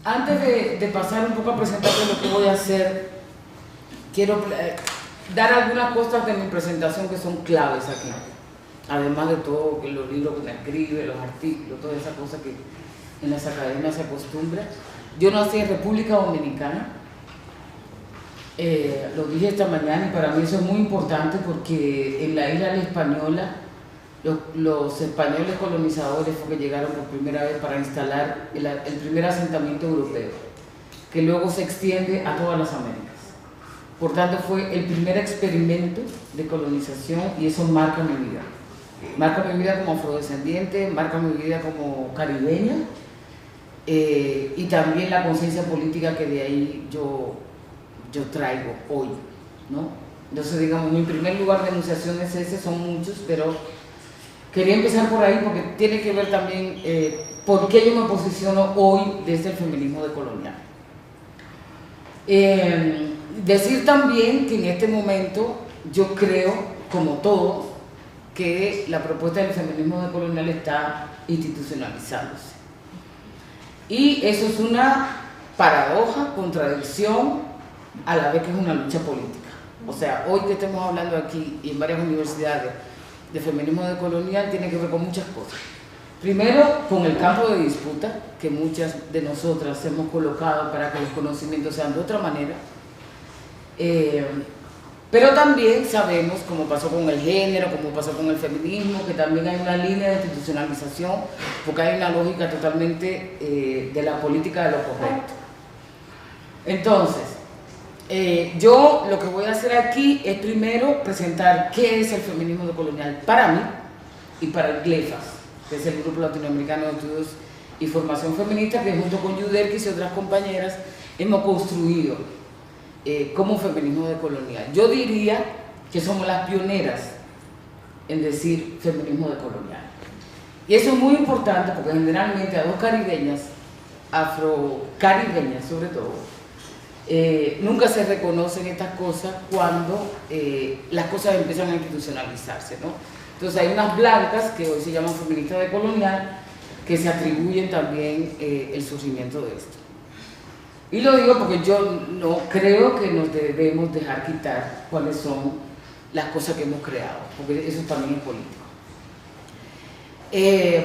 Antes de pasar un poco a presentarles lo que voy a hacer, quiero dar algunas cosas de mi presentación que son claves aquí. Además de todo, que los libros que me escribe, los artículos, todas esas cosas que en las academias se acostumbra. Yo nací en República Dominicana, lo dije esta mañana, y para mí eso es muy importante porque en la isla de la Española, los españoles colonizadores fue que llegaron por primera vez para instalar el primer asentamiento europeo, que luego se extiende a todas las Américas. Por tanto, fue el primer experimento de colonización y eso marca mi vida. Marca mi vida como afrodescendiente, marca mi vida como caribeña y también la conciencia política que de ahí yo traigo hoy, ¿no? Entonces, digamos, mi primer lugar de enunciación es ese, son muchos, pero quería empezar por ahí porque tiene que ver también por qué yo me posiciono hoy desde el feminismo decolonial. Decir también que en este momento yo creo, como todo, que la propuesta del feminismo decolonial está institucionalizándose. Y eso es una paradoja, contradicción, a la vez que es una lucha política. O sea, hoy que estemos hablando aquí y en varias universidades de feminismo decolonial tiene que ver con muchas cosas. Primero, con el campo de disputa, que muchas de nosotras hemos colocado para que los conocimientos sean de otra manera. Pero también sabemos, como pasó con el género, como pasó con el feminismo, que también hay una línea de institucionalización, porque hay una lógica totalmente de la política de lo correcto. Entonces, yo lo que voy a hacer aquí es primero presentar qué es el feminismo decolonial para mí y para el GLEFAS, que es el Grupo Latinoamericano de Estudios y Formación Feminista, que junto con Yuderquis y otras compañeras hemos construido como feminismo decolonial. Yo diría que somos las pioneras en decir feminismo decolonial. Y eso es muy importante porque generalmente a dos caribeñas, afrocaribeñas sobre todo, nunca se reconocen estas cosas cuando las cosas empiezan a institucionalizarse, ¿no? Entonces hay unas blancas que hoy se llaman feministas decolonial que se atribuyen también el surgimiento de esto. Y lo digo porque yo no creo que nos debemos dejar quitar cuáles son las cosas que hemos creado, porque eso también es político.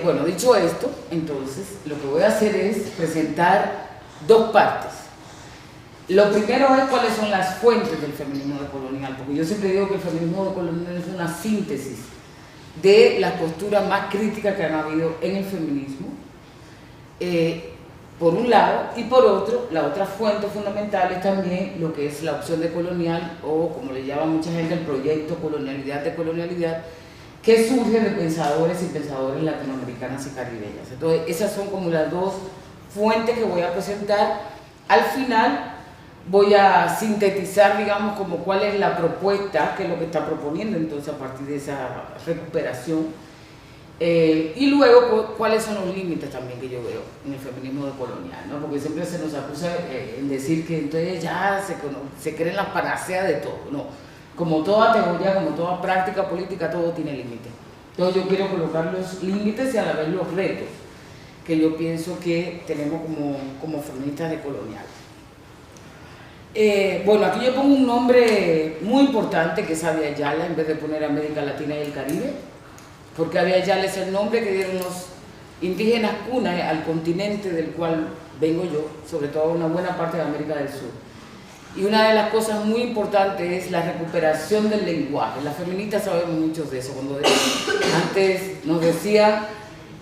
Bueno, dicho esto, entonces lo que voy a hacer es presentar dos partes. Lo primero es cuáles son las fuentes del feminismo decolonial, porque yo siempre digo que el feminismo decolonial es una síntesis de las posturas más críticas que han habido en el feminismo, por un lado, y por otro, la otra fuente fundamental es también lo que es la opción decolonial, o como le llama mucha gente, el proyecto colonialidad decolonialidad, que surge de pensadores y pensadoras latinoamericanas y caribeñas. Entonces, esas son como las dos fuentes que voy a presentar. Al final voy a sintetizar, digamos, como cuál es la propuesta, que es lo que está proponiendo entonces a partir de esa recuperación, y luego cuáles son los límites también que yo veo en el feminismo decolonial, ¿no? Porque siempre se nos acusa en decir que entonces ya se creen las panaceas de todo, no. Como toda teoría, como toda práctica política, todo tiene límites. Entonces yo quiero colocar los límites y a la vez los retos que yo pienso que tenemos como feministas decoloniales. Bueno, aquí yo pongo un nombre muy importante que es Abya Yala en vez de poner América Latina y el Caribe, porque Abya Yala es el nombre que dieron los indígenas cuna al continente del cual vengo yo, sobre todo una buena parte de América del Sur. Y una de las cosas muy importantes es la recuperación del lenguaje. Las feministas sabemos mucho de eso. Cuando antes nos decían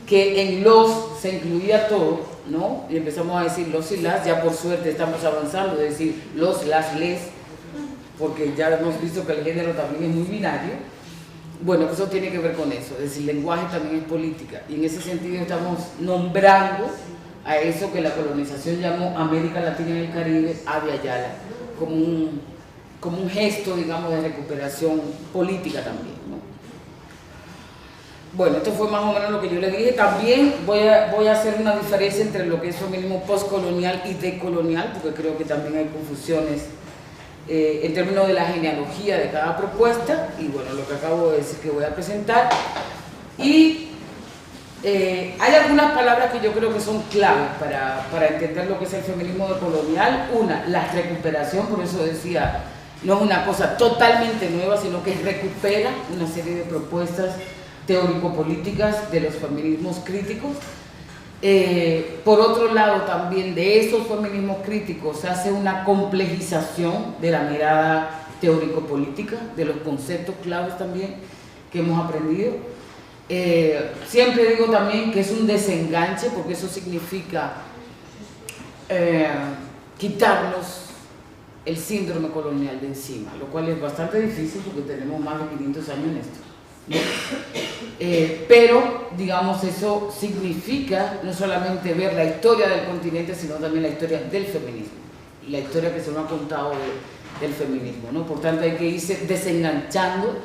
que en los se incluía todo, ¿no? Y empezamos a decir los y las, ya por suerte estamos avanzando, de decir los, las, les, porque ya hemos visto que el género también es muy binario. Bueno, eso tiene que ver con eso, es decir, el lenguaje también es política, y en ese sentido estamos nombrando a eso que la colonización llamó América Latina y el Caribe, Abya Yala, como un gesto, digamos, de recuperación política también, ¿no? Bueno, esto fue más o menos lo que yo le dije. También voy a hacer una diferencia entre lo que es feminismo postcolonial y decolonial, porque creo que también hay confusiones en términos de la genealogía de cada propuesta, y bueno, lo que acabo de decir que voy a presentar. Y Hay algunas palabras que yo creo que son claves para entender lo que es el feminismo decolonial. Una, la recuperación, por eso decía, no es una cosa totalmente nueva, sino que recupera una serie de propuestas teórico-políticas de los feminismos críticos. Por otro lado, también de esos feminismos críticos se hace una complejización de la mirada teórico-política, de los conceptos claves también que hemos aprendido. Siempre digo también que es un desenganche, porque eso significa quitarnos el síndrome colonial de encima, lo cual es bastante difícil porque tenemos más de 500 años en esto, ¿no? Pero, digamos, eso significa no solamente ver la historia del continente, sino también la historia del feminismo, la historia que se nos ha contado del feminismo, ¿no? Por tanto, hay que irse desenganchando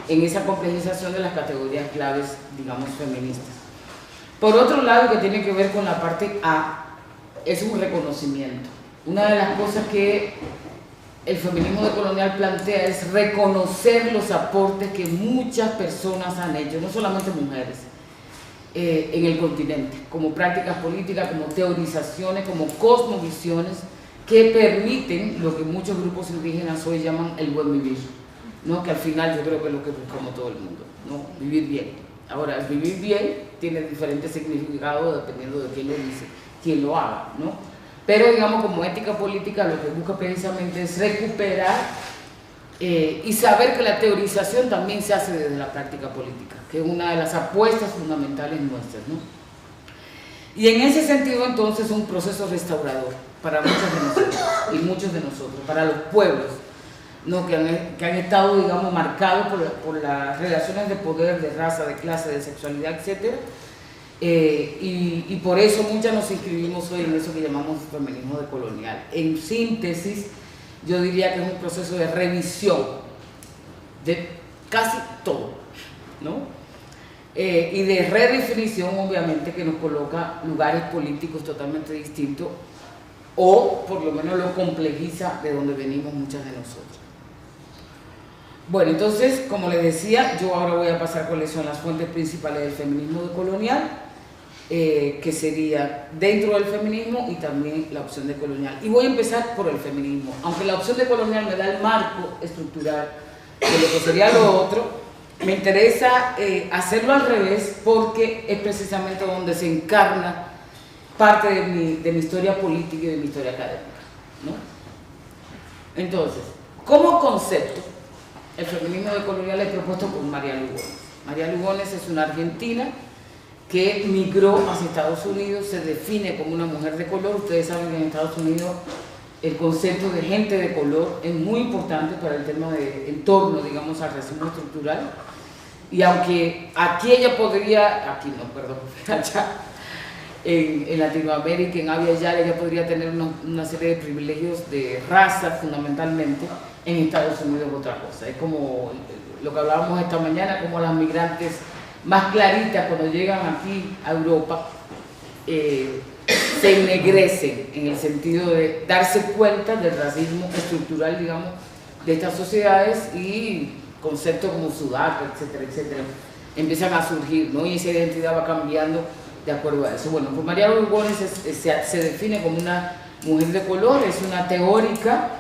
en esa complejización de las categorías claves, digamos, feministas. Por otro lado, que tiene que ver con la parte A, es un reconocimiento. Una de las cosas que el feminismo decolonial plantea es reconocer los aportes que muchas personas han hecho, no solamente mujeres, en el continente, como prácticas políticas, como teorizaciones, como cosmovisiones que permiten lo que muchos grupos indígenas hoy llaman el buen vivir, ¿no? Que al final yo creo que es lo que buscamos todo el mundo, ¿no? Vivir bien. Ahora, el vivir bien tiene diferentes significados dependiendo de quién lo dice, quién lo haga, ¿no? Pero, digamos, como ética política, lo que busca precisamente es recuperar y saber que la teorización también se hace desde la práctica política, que es una de las apuestas fundamentales nuestras, ¿no? Y en ese sentido, entonces, es un proceso restaurador para muchos de nosotros y muchos de nosotros, para los pueblos, ¿no? que han estado, digamos, marcados por las relaciones de poder, de raza, de clase, de sexualidad, etc. Y por eso muchas nos inscribimos hoy en eso que llamamos feminismo decolonial. En síntesis, yo diría que es un proceso de revisión de casi todo, ¿no? Y de redefinición, obviamente, que nos coloca lugares políticos totalmente distintos, o por lo menos lo complejiza de donde venimos muchas de nosotros. Bueno, entonces, como les decía, yo ahora voy a pasar cuáles son las fuentes principales del feminismo decolonial, que sería dentro del feminismo y también la opción decolonial. Y voy a empezar por el feminismo, aunque la opción decolonial me da el marco estructural de lo que sería lo otro. Me interesa hacerlo al revés porque es precisamente donde se encarna parte de mi historia política y de mi historia académica, ¿no? Entonces, como concepto, el feminismo decolonial es propuesto por María Lugones. María Lugones es una argentina que migró hacia Estados Unidos, se define como una mujer de color. Ustedes saben que en Estados Unidos el concepto de gente de color es muy importante para el tema de en torno, digamos, al racismo estructural. Y aunque aquí ella podría, aquí no, perdón, allá en Latinoamérica, en Abya Yala, ella podría tener una serie de privilegios de raza fundamentalmente. En Estados Unidos es otra cosa. Es como lo que hablábamos esta mañana, como las migrantes más claritas cuando llegan aquí a Europa se ennegrecen en el sentido de darse cuenta del racismo estructural, digamos, de estas sociedades, y conceptos como sudaca, etcétera, etcétera, empiezan a surgir, ¿no? Y esa identidad va cambiando de acuerdo a eso. Bueno, pues María Lugones se define como una mujer de color, es una teórica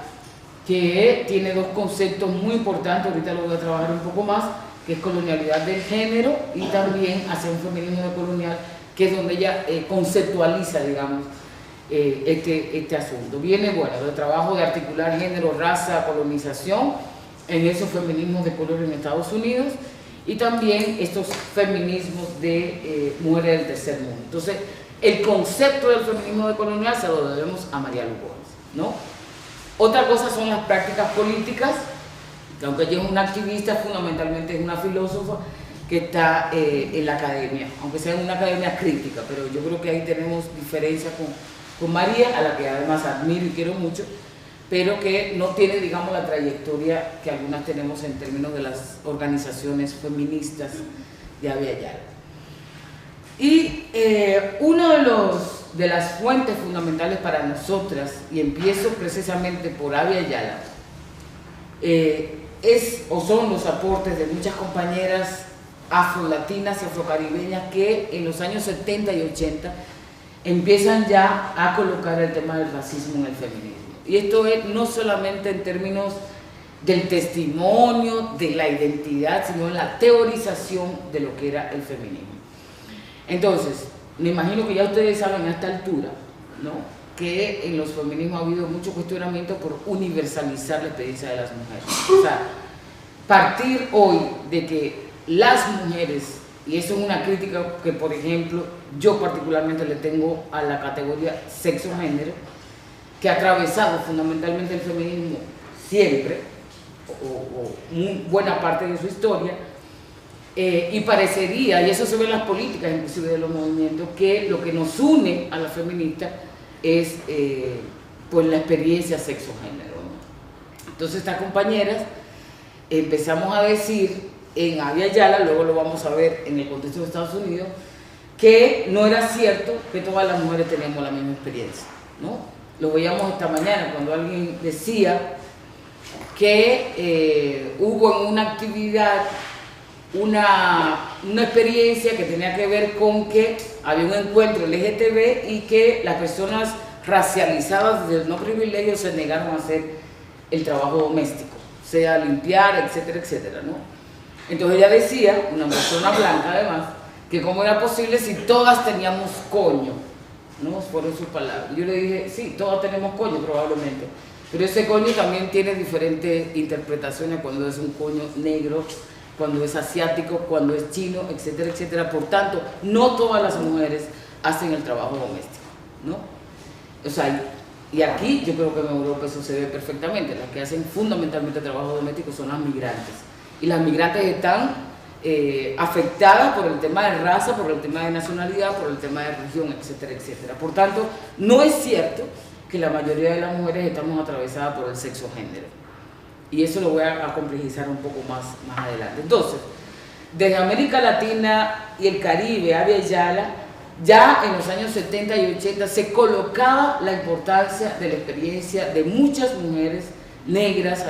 que tiene dos conceptos muy importantes, ahorita lo voy a trabajar un poco más, que es colonialidad del género y también hacia un feminismo decolonial, que es donde ella conceptualiza, digamos, este asunto. Viene, bueno, del trabajo de articular género, raza, colonización en esos feminismos de color en Estados Unidos, y también estos feminismos de mujeres del tercer mundo. Entonces, el concepto del feminismo decolonial se lo debemos a María Lugones, ¿no? Otra cosa son las prácticas políticas, que aunque ella es una activista, fundamentalmente es una filósofa que está en la academia, aunque sea en una academia crítica, pero yo creo que ahí tenemos diferencias con María, a la que además admiro y quiero mucho, pero que no tiene, digamos, la trayectoria que algunas tenemos en términos de las organizaciones feministas de Abya Yala. Y uno de las fuentes fundamentales para nosotras, y empiezo precisamente por Abya Yala, son los aportes de muchas compañeras afrolatinas y afrocaribeñas que en los años 70 y 80 empiezan ya a colocar el tema del racismo en el feminismo. Y esto es no solamente en términos del testimonio, de la identidad, sino en la teorización de lo que era el feminismo. Entonces, me imagino que ya ustedes saben a esta altura, ¿no?, que en los feminismos ha habido mucho cuestionamiento por universalizar la experiencia de las mujeres. O sea, partir hoy de que las mujeres, y eso es una crítica que, por ejemplo, yo particularmente le tengo a la categoría sexo-género, que ha atravesado fundamentalmente el feminismo siempre, o muy buena parte de su historia, y parecería, y eso se ve en las políticas inclusive de los movimientos, que lo que nos une a las feministas es pues la experiencia sexo-género, ¿no? Entonces estas compañeras empezamos a decir en Abya Yala, luego lo vamos a ver en el contexto de Estados Unidos, que no era cierto que todas las mujeres teníamos la misma experiencia, ¿no? Lo veíamos esta mañana cuando alguien decía que hubo en una actividad una experiencia que tenía que ver con que había un encuentro LGTB y que las personas racializadas desde el no privilegio se negaron a hacer el trabajo doméstico, sea limpiar, etcétera, etcétera, ¿no? Entonces ella decía, una persona blanca además, que cómo era posible si todas teníamos coño, ¿no? Fueron sus palabras. Yo le dije, sí, todas tenemos coño probablemente, pero ese coño también tiene diferentes interpretaciones cuando es un coño negro, cuando es asiático, cuando es chino, etcétera, etcétera. Por tanto, no todas las mujeres hacen el trabajo doméstico, ¿no? O sea, y aquí yo creo que en Europa eso se ve perfectamente. Las que hacen fundamentalmente trabajo doméstico son las migrantes. Y las migrantes están afectadas por el tema de raza, por el tema de nacionalidad, por el tema de religión, etcétera, etcétera. Por tanto, no es cierto que la mayoría de las mujeres estamos atravesadas por el sexo-género. Y eso lo voy a complejizar un poco más adelante. Entonces, desde América Latina y el Caribe, Abya Yala, ya en los años 70 y 80 se colocaba la importancia de la experiencia de muchas mujeres negras,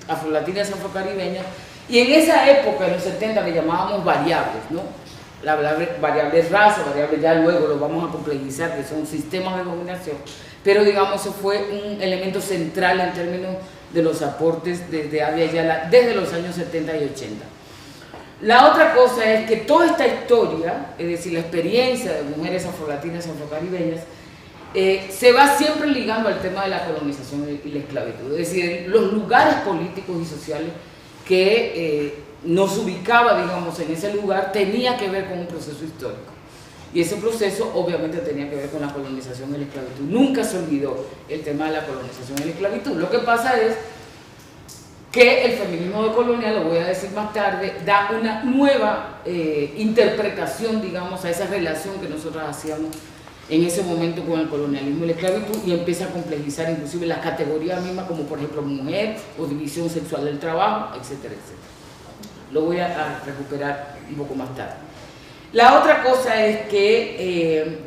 afrolatinas, afrocaribeñas, y en esa época, en los 70, le llamábamos variables, ¿no? La variable raza, variable ya luego lo vamos a complejizar, que son sistemas de dominación, pero digamos eso fue un elemento central en términos de los aportes desde Abya Yala desde los años 70 y 80. La otra cosa es que toda esta historia, es decir, la experiencia de mujeres afrolatinas y afrocaribeñas, se va siempre ligando al tema de la colonización y la esclavitud, es decir, los lugares políticos y sociales que nos ubicaba, digamos, en ese lugar, tenía que ver con un proceso histórico. Y ese proceso obviamente tenía que ver con la colonización y la esclavitud. Nunca se olvidó el tema de la colonización y la esclavitud. Lo que pasa es que el feminismo decolonial, lo voy a decir más tarde, da una nueva interpretación, digamos, a esa relación que nosotros hacíamos en ese momento con el colonialismo y la esclavitud, y empieza a complejizar inclusive las categorías mismas, como por ejemplo mujer o división sexual del trabajo, etcétera, etcétera. Lo voy a recuperar un poco más tarde. La otra cosa es que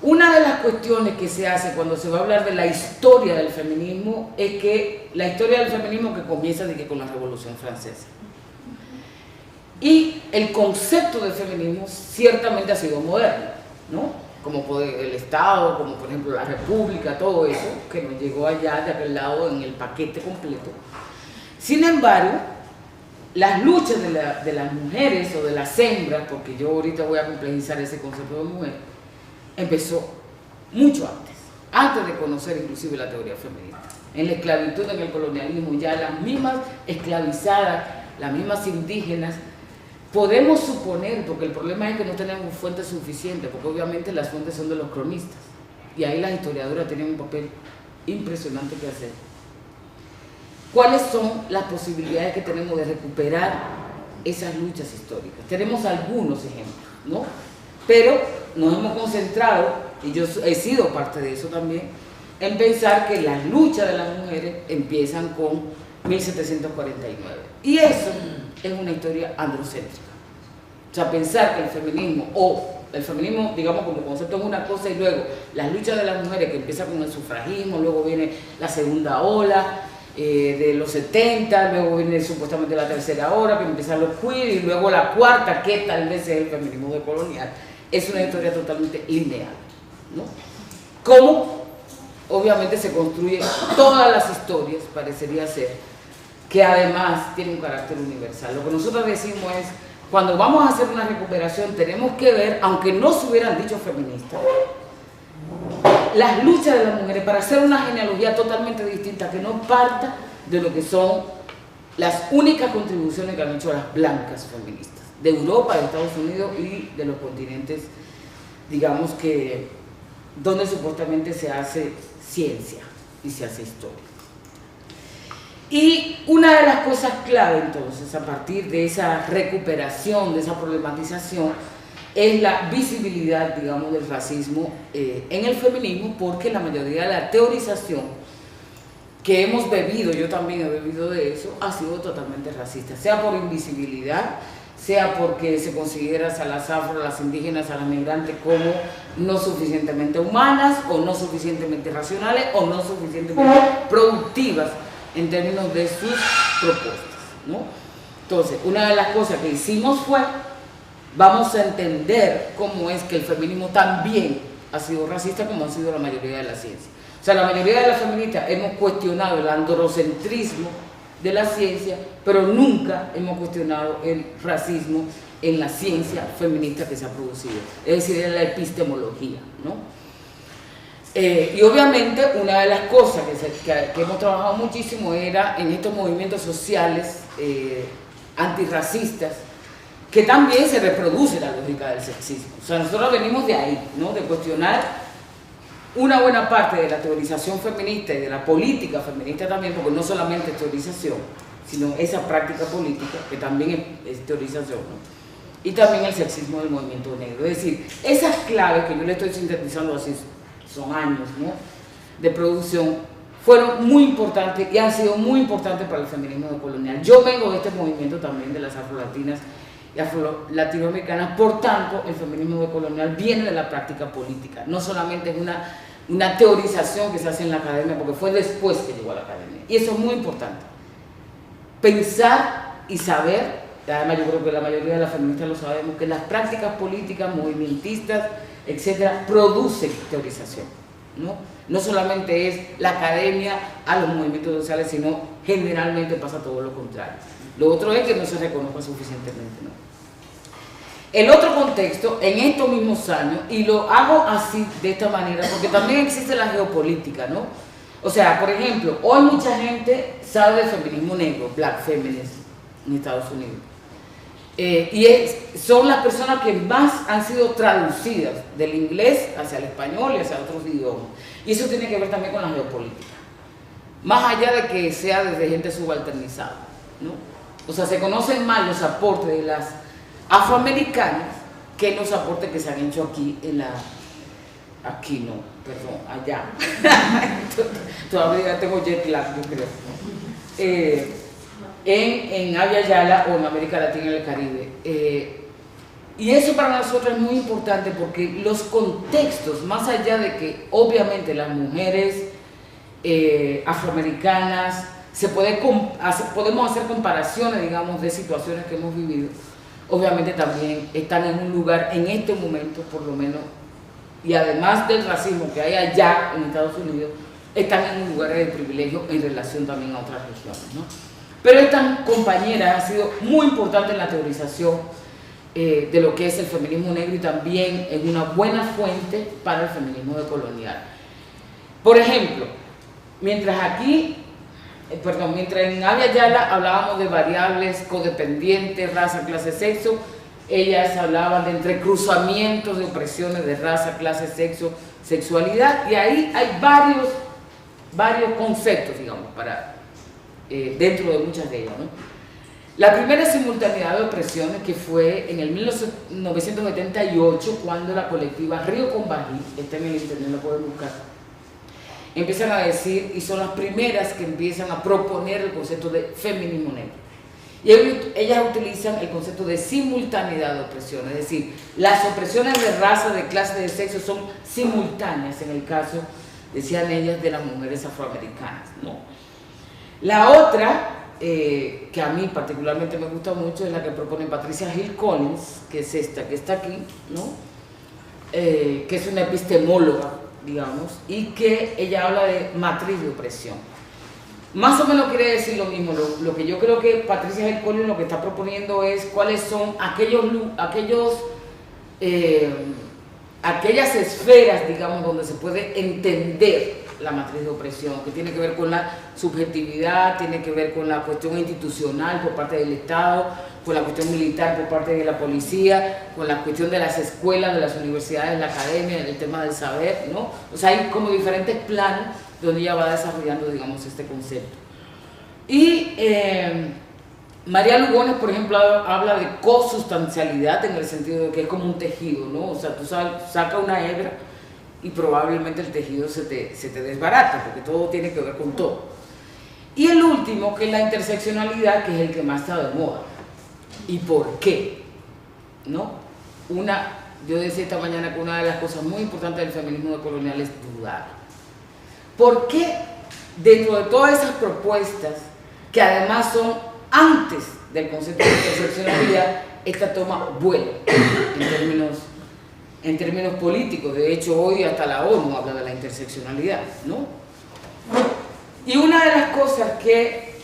una de las cuestiones que se hace cuando se va a hablar de la historia del feminismo es que la historia del feminismo que comienza con la Revolución Francesa. Y el concepto del feminismo ciertamente ha sido moderno, ¿no? Como el Estado, como por ejemplo la República, todo eso que nos llegó allá de aquel lado en el paquete completo. Sin embargo, las luchas de las mujeres o de las hembras, porque yo ahorita voy a complejizar ese concepto de mujer, empezó mucho antes de conocer inclusive la teoría feminista. En la esclavitud, en el colonialismo, ya las mismas esclavizadas, las mismas indígenas, podemos suponer, porque el problema es que no tenemos fuentes suficientes, porque obviamente las fuentes son de los cronistas, y ahí las historiadoras tienen un papel impresionante que hacer. ¿Cuáles son las posibilidades que tenemos de recuperar esas luchas históricas? Tenemos algunos ejemplos, ¿no? Pero nos hemos concentrado, y yo he sido parte de eso también, en pensar que las luchas de las mujeres empiezan con 1749. Y eso es una historia androcéntrica. O sea, pensar que el feminismo, digamos, como concepto es una cosa, y luego las luchas de las mujeres que empiezan con el sufragismo, luego viene la segunda ola, de los 70, luego viene supuestamente la tercera hora, que empiezan los queer, y luego la cuarta, que tal vez es el feminismo decolonial. Es una historia totalmente lineal, ¿no? Como obviamente se construyen todas las historias, parecería ser, que además tienen un carácter universal. Lo que nosotros decimos es, cuando vamos a hacer una recuperación, tenemos que ver, aunque no se hubieran dicho feministas, las luchas de las mujeres para hacer una genealogía totalmente distinta, que no parta de lo que son las únicas contribuciones que han hecho las blancas feministas, de Europa, de Estados Unidos y de los continentes, digamos que, donde supuestamente se hace ciencia y se hace historia. Y una de las cosas clave entonces, a partir de esa recuperación, de esa problematización, es la visibilidad, digamos, del racismo en el feminismo, porque la mayoría de la teorización que hemos bebido, yo también he bebido de eso, ha sido totalmente racista, sea por invisibilidad, sea porque se considera a las afro, a las indígenas, a las migrantes como no suficientemente humanas, o no suficientemente racionales, o no suficientemente productivas en términos de sus propuestas, ¿no? Entonces, una de las cosas que hicimos fue, vamos a entender cómo es que el feminismo también ha sido racista, como ha sido la mayoría de la ciencia. O sea, la mayoría de las feministas hemos cuestionado el androcentrismo de la ciencia, pero nunca hemos cuestionado el racismo en la ciencia feminista que se ha producido, es decir, en la epistemología, ¿no? Y obviamente una de las cosas que hemos trabajado muchísimo era en estos movimientos sociales antirracistas, que también se reproduce la lógica del sexismo. O sea, nosotros venimos de ahí, ¿no? De cuestionar una buena parte de la teorización feminista y de la política feminista también, porque no solamente es teorización, sino esa práctica política, que también es teorización, ¿no? Y también el sexismo del movimiento negro. Es decir, esas claves que yo le estoy sintetizando así, son años, ¿no?, de producción, fueron muy importantes y han sido muy importantes para el feminismo decolonial. Yo vengo de este movimiento también de las afrolatinas y afro-latinoamericanas, por tanto, el feminismo decolonial viene de la práctica política, no solamente es una teorización que se hace en la academia, porque fue después que llegó a la academia, y eso es muy importante. Pensar y saber, además yo creo que la mayoría de las feministas lo sabemos, que las prácticas políticas, movimentistas, etcétera, producen teorización, ¿no? No solamente es la academia a los movimientos sociales, sino generalmente pasa todo lo contrario. Lo otro es que no se reconozca suficientemente, ¿no? El otro contexto, en estos mismos años, y lo hago así, de esta manera, porque también existe la geopolítica, ¿no? O sea, por ejemplo, hoy mucha gente sabe del feminismo negro, black feminism, en Estados Unidos. Son las personas que más han sido traducidas del inglés hacia el español y hacia otros idiomas. Y eso tiene que ver también con la geopolítica. Más allá de que sea desde gente subalternizada, ¿no? O sea, se conocen más los aportes de las afroamericanas que los aportes que se han hecho aquí en la... Aquí no, perdón, allá. Todavía tengo jet lag, yo creo. En Abya Yala o en América Latina y el Caribe. Y eso para nosotros es muy importante porque los contextos, más allá de que obviamente las mujeres afroamericanas, podemos hacer comparaciones, digamos, de situaciones que hemos vivido, obviamente también están en un lugar, en este momento por lo menos, y además del racismo que hay allá en Estados Unidos, están en un lugar de privilegio en relación también a otras regiones, ¿no? Pero estas compañeras han sido muy importantes en la teorización de lo que es el feminismo negro y también es una buena fuente para el feminismo decolonial. Por ejemplo, mientras en Abya Yala hablábamos de variables codependientes, raza, clase, sexo, ellas hablaban de entrecruzamientos de opresiones de raza, clase, sexo, sexualidad, y ahí hay varios conceptos, digamos, dentro de muchas de ellas, ¿no? La primera simultaneidad de opresiones, que fue en el 1978, cuando la colectiva Río con Bají, está en el internet, lo pueden buscar, empiezan a decir, y son las primeras que empiezan a proponer el concepto de feminismo negro. Y ellas utilizan el concepto de simultaneidad de opresiones, es decir, las opresiones de raza, de clase, de sexo son simultáneas en el caso, decían ellas, de las mujeres afroamericanas, ¿no? La otra, que a mí particularmente me gusta mucho, es la que propone Patricia Hill Collins, que es esta que está aquí, ¿no? Que es una epistemóloga, digamos, y que ella habla de matriz de opresión. Más o menos quiere decir lo mismo. Lo que yo creo que Patricia Hill Collins lo que está proponiendo es cuáles son aquellas esferas, digamos, donde se puede entender la matriz de opresión, que tiene que ver con la subjetividad, tiene que ver con la cuestión institucional por parte del Estado, con la cuestión militar por parte de la policía, con la cuestión de las escuelas, de las universidades, la academia, el tema del saber, ¿no? O sea, hay como diferentes planos donde ella va desarrollando, digamos, este concepto. Y María Lugones, por ejemplo, habla de cosustancialidad en el sentido de que es como un tejido, ¿no? O sea, tú sacas una hebra y probablemente el tejido se te desbarata, porque todo tiene que ver con todo. Y el último, que es la interseccionalidad, que es el que más está de moda. ¿Y por qué? ¿No? Yo decía esta mañana que una de las cosas muy importantes del feminismo decolonial es dudar. ¿Por qué dentro de todas esas propuestas, que además son antes del concepto de interseccionalidad, esta toma vuelo en términos políticos? De hecho, hoy hasta la ONU habla de la interseccionalidad, ¿no? Y una de las cosas que...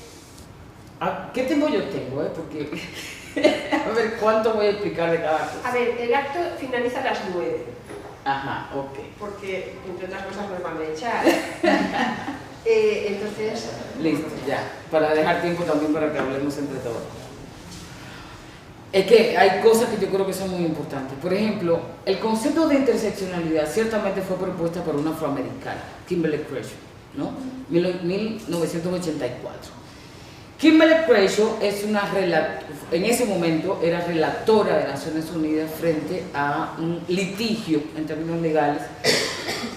¿Qué tiempo yo tengo? Porque... a ver, ¿cuánto voy a explicar de cada cosa? A ver, el acto finaliza a las 9. Ajá, ok. Porque, entre otras cosas, nos van a echar. Entonces... Listo, ya. Para dejar tiempo también para que hablemos entre todos. Es que hay cosas que yo creo que son muy importantes. Por ejemplo, el concepto de interseccionalidad ciertamente fue propuesta por una afroamericana, Kimberly Crenshaw, ¿no? 1984. Kimberly Crenshaw en ese momento era relatora de Naciones Unidas frente a un litigio en términos legales,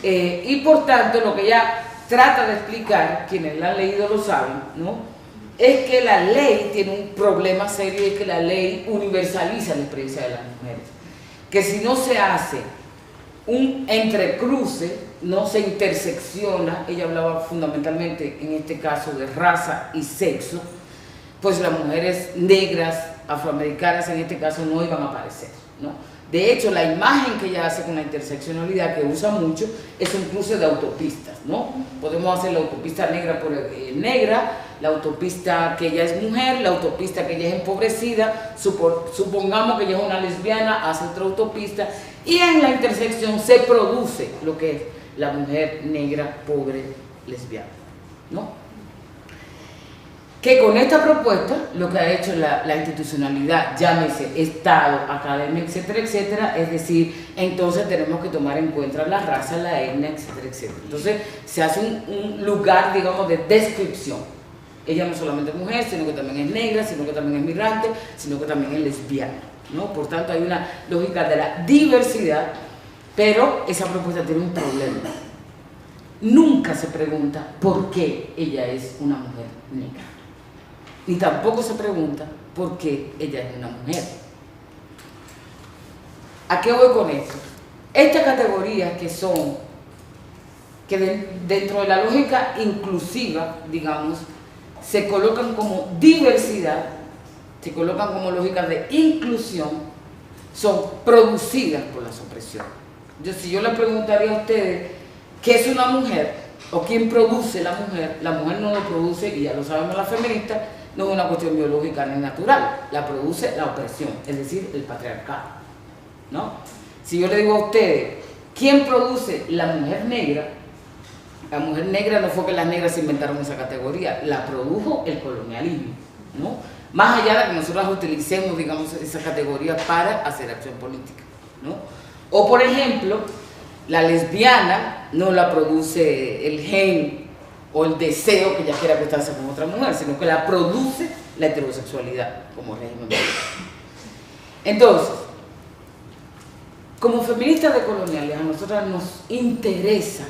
y por tanto lo que ella trata de explicar, quienes la han leído lo saben, ¿no?, es que la ley tiene un problema serio, y es que la ley universaliza la experiencia de las mujeres, que si no se hace un entrecruce, no se intersecciona. Ella hablaba fundamentalmente en este caso de raza y sexo, pues las mujeres negras, afroamericanas en este caso, no iban a aparecer, ¿no? De hecho, la imagen que ella hace con la interseccionalidad, que usa mucho, es un cruce de autopistas, ¿no? Podemos hacer la autopista negra por negra, la autopista que ella es mujer, la autopista que ella es empobrecida, supongamos que ella es una lesbiana, hace otra autopista, y en la intersección se produce lo que es la mujer negra, pobre, lesbiana, ¿no? Que con esta propuesta lo que ha hecho la institucionalidad, llámese Estado, academia, etcétera, etcétera, es decir, entonces tenemos que tomar en cuenta la raza, la etnia, etcétera, etcétera. Entonces se hace un lugar, digamos, de descripción. Ella no solamente es mujer, sino que también es negra, sino que también es migrante, sino que también es lesbiana, ¿no? Por tanto, hay una lógica de la diversidad, pero esa propuesta tiene un problema. Nunca se pregunta por qué ella es una mujer negra. Ni tampoco se pregunta por qué ella es una mujer. ¿A qué voy con esto? Estas categorías que dentro de la lógica inclusiva, digamos, se colocan como diversidad, se colocan como lógicas de inclusión, son producidas por la opresión. Si yo le preguntaría a ustedes qué es una mujer o quién produce la mujer no lo produce, y ya lo sabemos las feministas, no es una cuestión biológica ni natural, la produce la opresión, es decir, el patriarcado, ¿no? Si yo le digo a ustedes, ¿quién produce la mujer negra? La mujer negra no fue que las negras se inventaron esa categoría, la produjo el colonialismo, ¿no? Más allá de que nosotros utilicemos, digamos, esa categoría para hacer acción política, ¿no? O, por ejemplo, la lesbiana no la produce el gen o el deseo que ella quiera acostarse con otra mujer, sino que la produce la heterosexualidad como régimen. Entonces, como feministas decoloniales, a nosotras nos interesa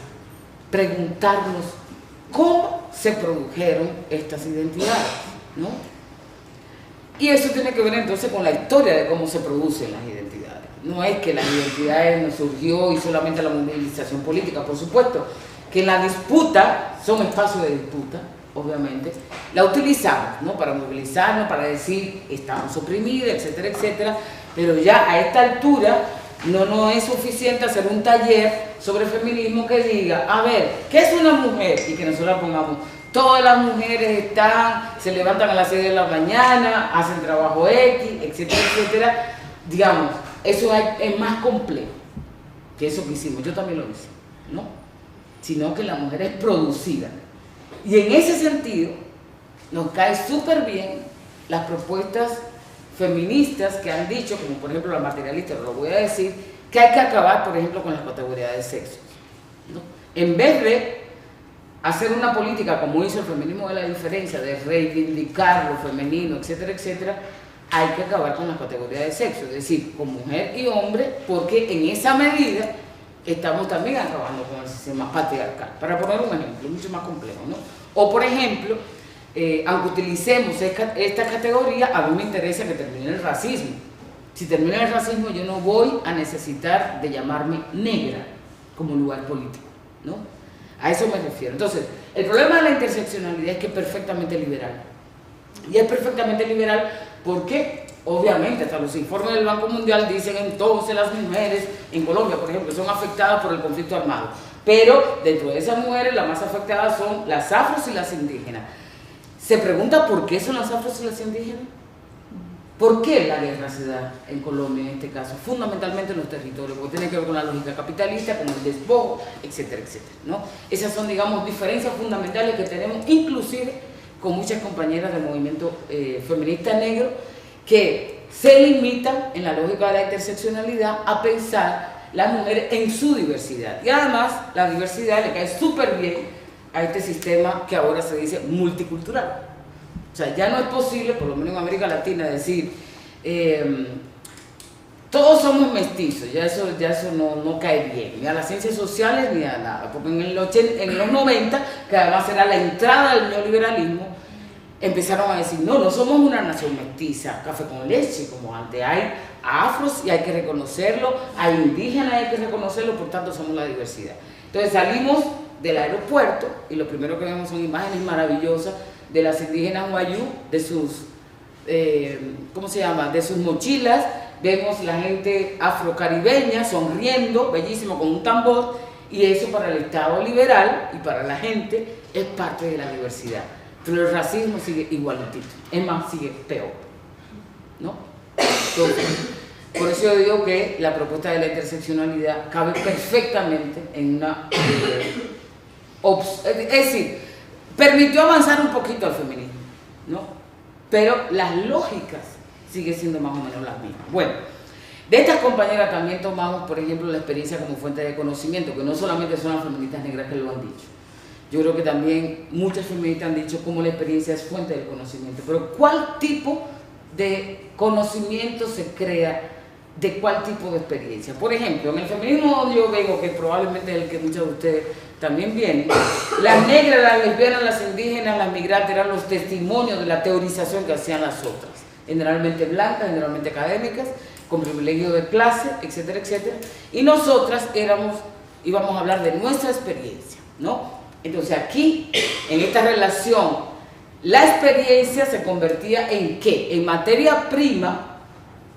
preguntarnos cómo se produjeron estas identidades, ¿no? Y eso tiene que ver entonces con la historia de cómo se producen las identidades. No es que las identidades nos surgió y solamente la movilización política, por supuesto, que la disputa son espacios de disputa, obviamente, la utilizamos, ¿no? Para movilizarnos, para decir estamos oprimidas, etcétera, etcétera, pero ya a esta altura no es suficiente hacer un taller sobre feminismo que diga, a ver, ¿qué es una mujer? Y que nosotros pongamos, todas las mujeres se levantan a las 6 de la mañana, hacen trabajo X, etcétera, etcétera. Digamos, eso es más complejo que eso que hicimos, yo también lo hice, ¿no? Sino que la mujer es producida. Y en ese sentido, nos cae súper bien las propuestas feministas que han dicho, como por ejemplo la materialista, lo voy a decir, que hay que acabar, por ejemplo, con las categorías de sexo, ¿no? En vez de hacer una política como hizo el feminismo de la diferencia, de reivindicar lo femenino, etcétera, etcétera, hay que acabar con las categorías de sexo, es decir, con mujer y hombre, porque en esa medida estamos también acabando con el sistema patriarcal. Para poner un ejemplo, mucho más complejo, ¿no? O por ejemplo, aunque utilicemos esta categoría, a mí me interesa que termine el racismo. Si termina el racismo, yo no voy a necesitar de llamarme negra como lugar político, ¿no? A eso me refiero. Entonces, el problema de la interseccionalidad es que es perfectamente liberal. Y es perfectamente liberal porque, obviamente, hasta los informes del Banco Mundial dicen entonces las mujeres en Colombia, por ejemplo, son afectadas por el conflicto armado. Pero dentro de esas mujeres, las más afectadas son las afros y las indígenas. Se pregunta por qué son las afros y las indígenas. ¿Por qué la guerra se da en Colombia en este caso? Fundamentalmente en los territorios, porque tiene que ver con la lógica capitalista, con el despojo, etcétera, etcétera, ¿no? Esas son, digamos, diferencias fundamentales que tenemos, inclusive con muchas compañeras del movimiento feminista negro, que se limitan en la lógica de la interseccionalidad a pensar las mujeres en su diversidad. Y además, la diversidad le cae súper bien a este sistema que ahora se dice multicultural. O sea, ya no es posible, por lo menos en América Latina, decir todos somos mestizos, ya eso no cae bien, ni a las ciencias sociales ni a nada, porque en los 90, que además era la entrada del neoliberalismo, empezaron a decir, no somos una nación mestiza, café con leche, como antes, hay afros y hay que reconocerlo, hay indígenas y hay que reconocerlo, por tanto somos la diversidad. Entonces salimos del aeropuerto y lo primero que vemos son imágenes maravillosas de las indígenas Wayuu, de sus, ¿cómo se llama?, de sus mochilas, vemos la gente afrocaribeña sonriendo, bellísimo, con un tambor, y eso para el Estado liberal y para la gente es parte de la diversidad. Pero el racismo sigue igualitito, es más, sigue peor, ¿no? Entonces, por eso yo digo que la propuesta de la interseccionalidad cabe perfectamente en una... es decir, permitió avanzar un poquito al feminismo, ¿no? Pero las lógicas siguen siendo más o menos las mismas. Bueno, de estas compañeras también tomamos, por ejemplo, la experiencia como fuente de conocimiento, que no solamente son las feministas negras que lo han dicho. Yo creo que también muchas feministas han dicho cómo la experiencia es fuente del conocimiento, pero ¿cuál tipo de conocimiento se crea de cuál tipo de experiencia? Por ejemplo, en el feminismo donde yo vengo, que probablemente es el que muchos de ustedes también vienen, las negras, las lesbianas, las indígenas, las migrantes eran los testimonios de la teorización que hacían las otras, generalmente blancas, generalmente académicas, con privilegio de clase, etcétera, etcétera, y nosotras íbamos a hablar de nuestra experiencia, ¿no? Entonces aquí, en esta relación, la experiencia se convertía en ¿qué? En materia prima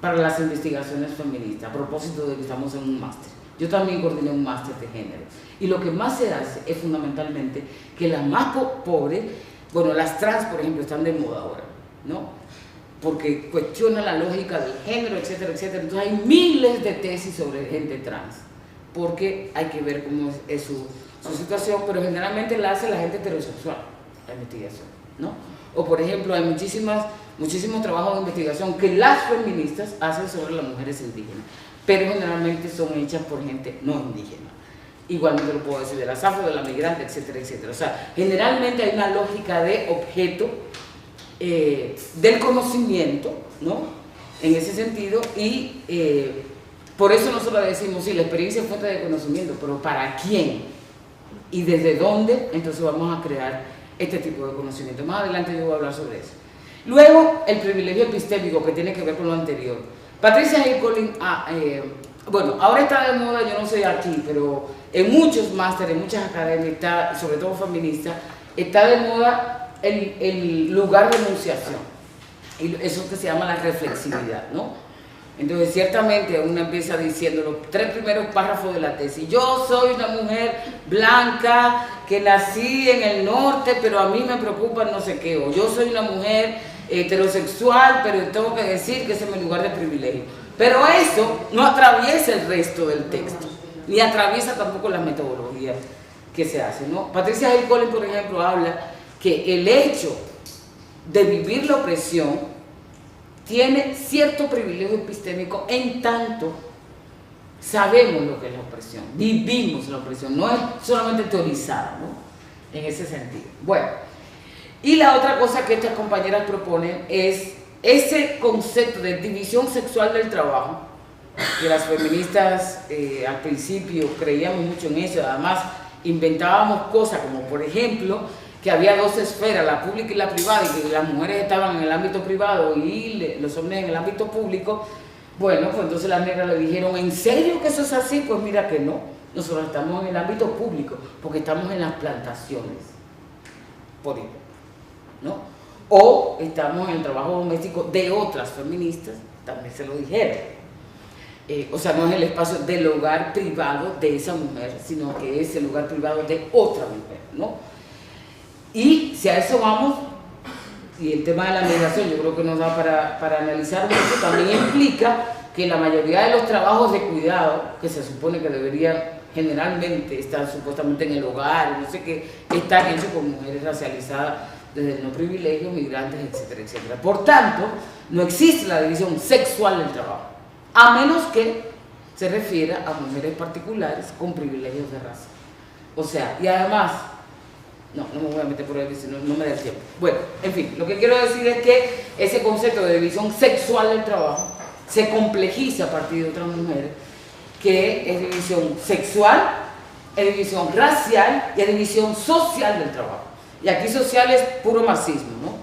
para las investigaciones feministas, a propósito de que estamos en un máster. Yo también coordiné un máster de género. Y lo que más se hace es fundamentalmente que las más pobres, bueno, las trans, por ejemplo, están de moda ahora, ¿no? Porque cuestiona la lógica del género, etcétera, etcétera. Entonces hay miles de tesis sobre gente trans, porque hay que ver cómo es su situación, pero generalmente la hace la gente heterosexual, la investigación, ¿no? O por ejemplo, hay muchísimos trabajos de investigación que las feministas hacen sobre las mujeres indígenas, pero generalmente son hechas por gente no indígena. Igualmente lo puedo decir de las afro, de la migrante, etcétera, etcétera. O sea, generalmente hay una lógica de objeto del conocimiento, ¿no? En ese sentido, y por eso nosotros decimos, sí, la experiencia es fuente de conocimiento, pero ¿para quién? ¿Y desde dónde? Entonces vamos a crear este tipo de conocimiento. Más adelante yo voy a hablar sobre eso. Luego, el privilegio epistémico, que tiene que ver con lo anterior. Patricia Hickling, bueno, ahora está de moda, yo no sé aquí, pero en muchos másteres, en muchas academias, sobre todo feministas, está de moda el lugar de enunciación, y eso que se llama la reflexividad, ¿no? Entonces, ciertamente, uno empieza diciendo los 3 primeros párrafos de la tesis. Yo soy una mujer blanca que nací en el norte, pero a mí me preocupa no sé qué. O yo soy una mujer heterosexual, pero tengo que decir que ese es mi lugar de privilegio. Pero eso no atraviesa el resto del texto, ni atraviesa tampoco la metodología que se hace, ¿no? Patricia Hill Collins, por ejemplo, habla que el hecho de vivir la opresión tiene cierto privilegio epistémico en tanto sabemos lo que es la opresión, vivimos la opresión, no es solamente teorizada, ¿no? En ese sentido. Bueno, y la otra cosa que estas compañeras proponen es ese concepto de división sexual del trabajo, que las feministas al principio creíamos mucho en eso, además inventábamos cosas como, por ejemplo, que había 2 esferas, la pública y la privada, y que las mujeres estaban en el ámbito privado y los hombres en el ámbito público. Bueno, pues entonces las negras le dijeron, ¿en serio que eso es así? Pues mira que no, nosotros estamos en el ámbito público, porque estamos en las plantaciones, por ejemplo, ¿no? O estamos en el trabajo doméstico de otras feministas, también se lo dijeron. O sea, no es el espacio del hogar privado de esa mujer, sino que es el hogar privado de otra mujer, ¿no? Y si a eso vamos, y el tema de la migración yo creo que nos da para analizar mucho, también implica que la mayoría de los trabajos de cuidado, que se supone que deberían generalmente estar supuestamente en el hogar, no sé qué, están hechos por mujeres racializadas desde el no privilegio, migrantes, etcétera, etcétera. Por tanto, no existe la división sexual del trabajo, a menos que se refiera a mujeres particulares con privilegios de raza. O sea, y además, no me voy a meter por ahí, si no me da el tiempo. Bueno, en fin, lo que quiero decir es que ese concepto de división sexual del trabajo se complejiza a partir de otras mujeres, que es división sexual, es división racial y es división social del trabajo. Y aquí social es puro marxismo, ¿no?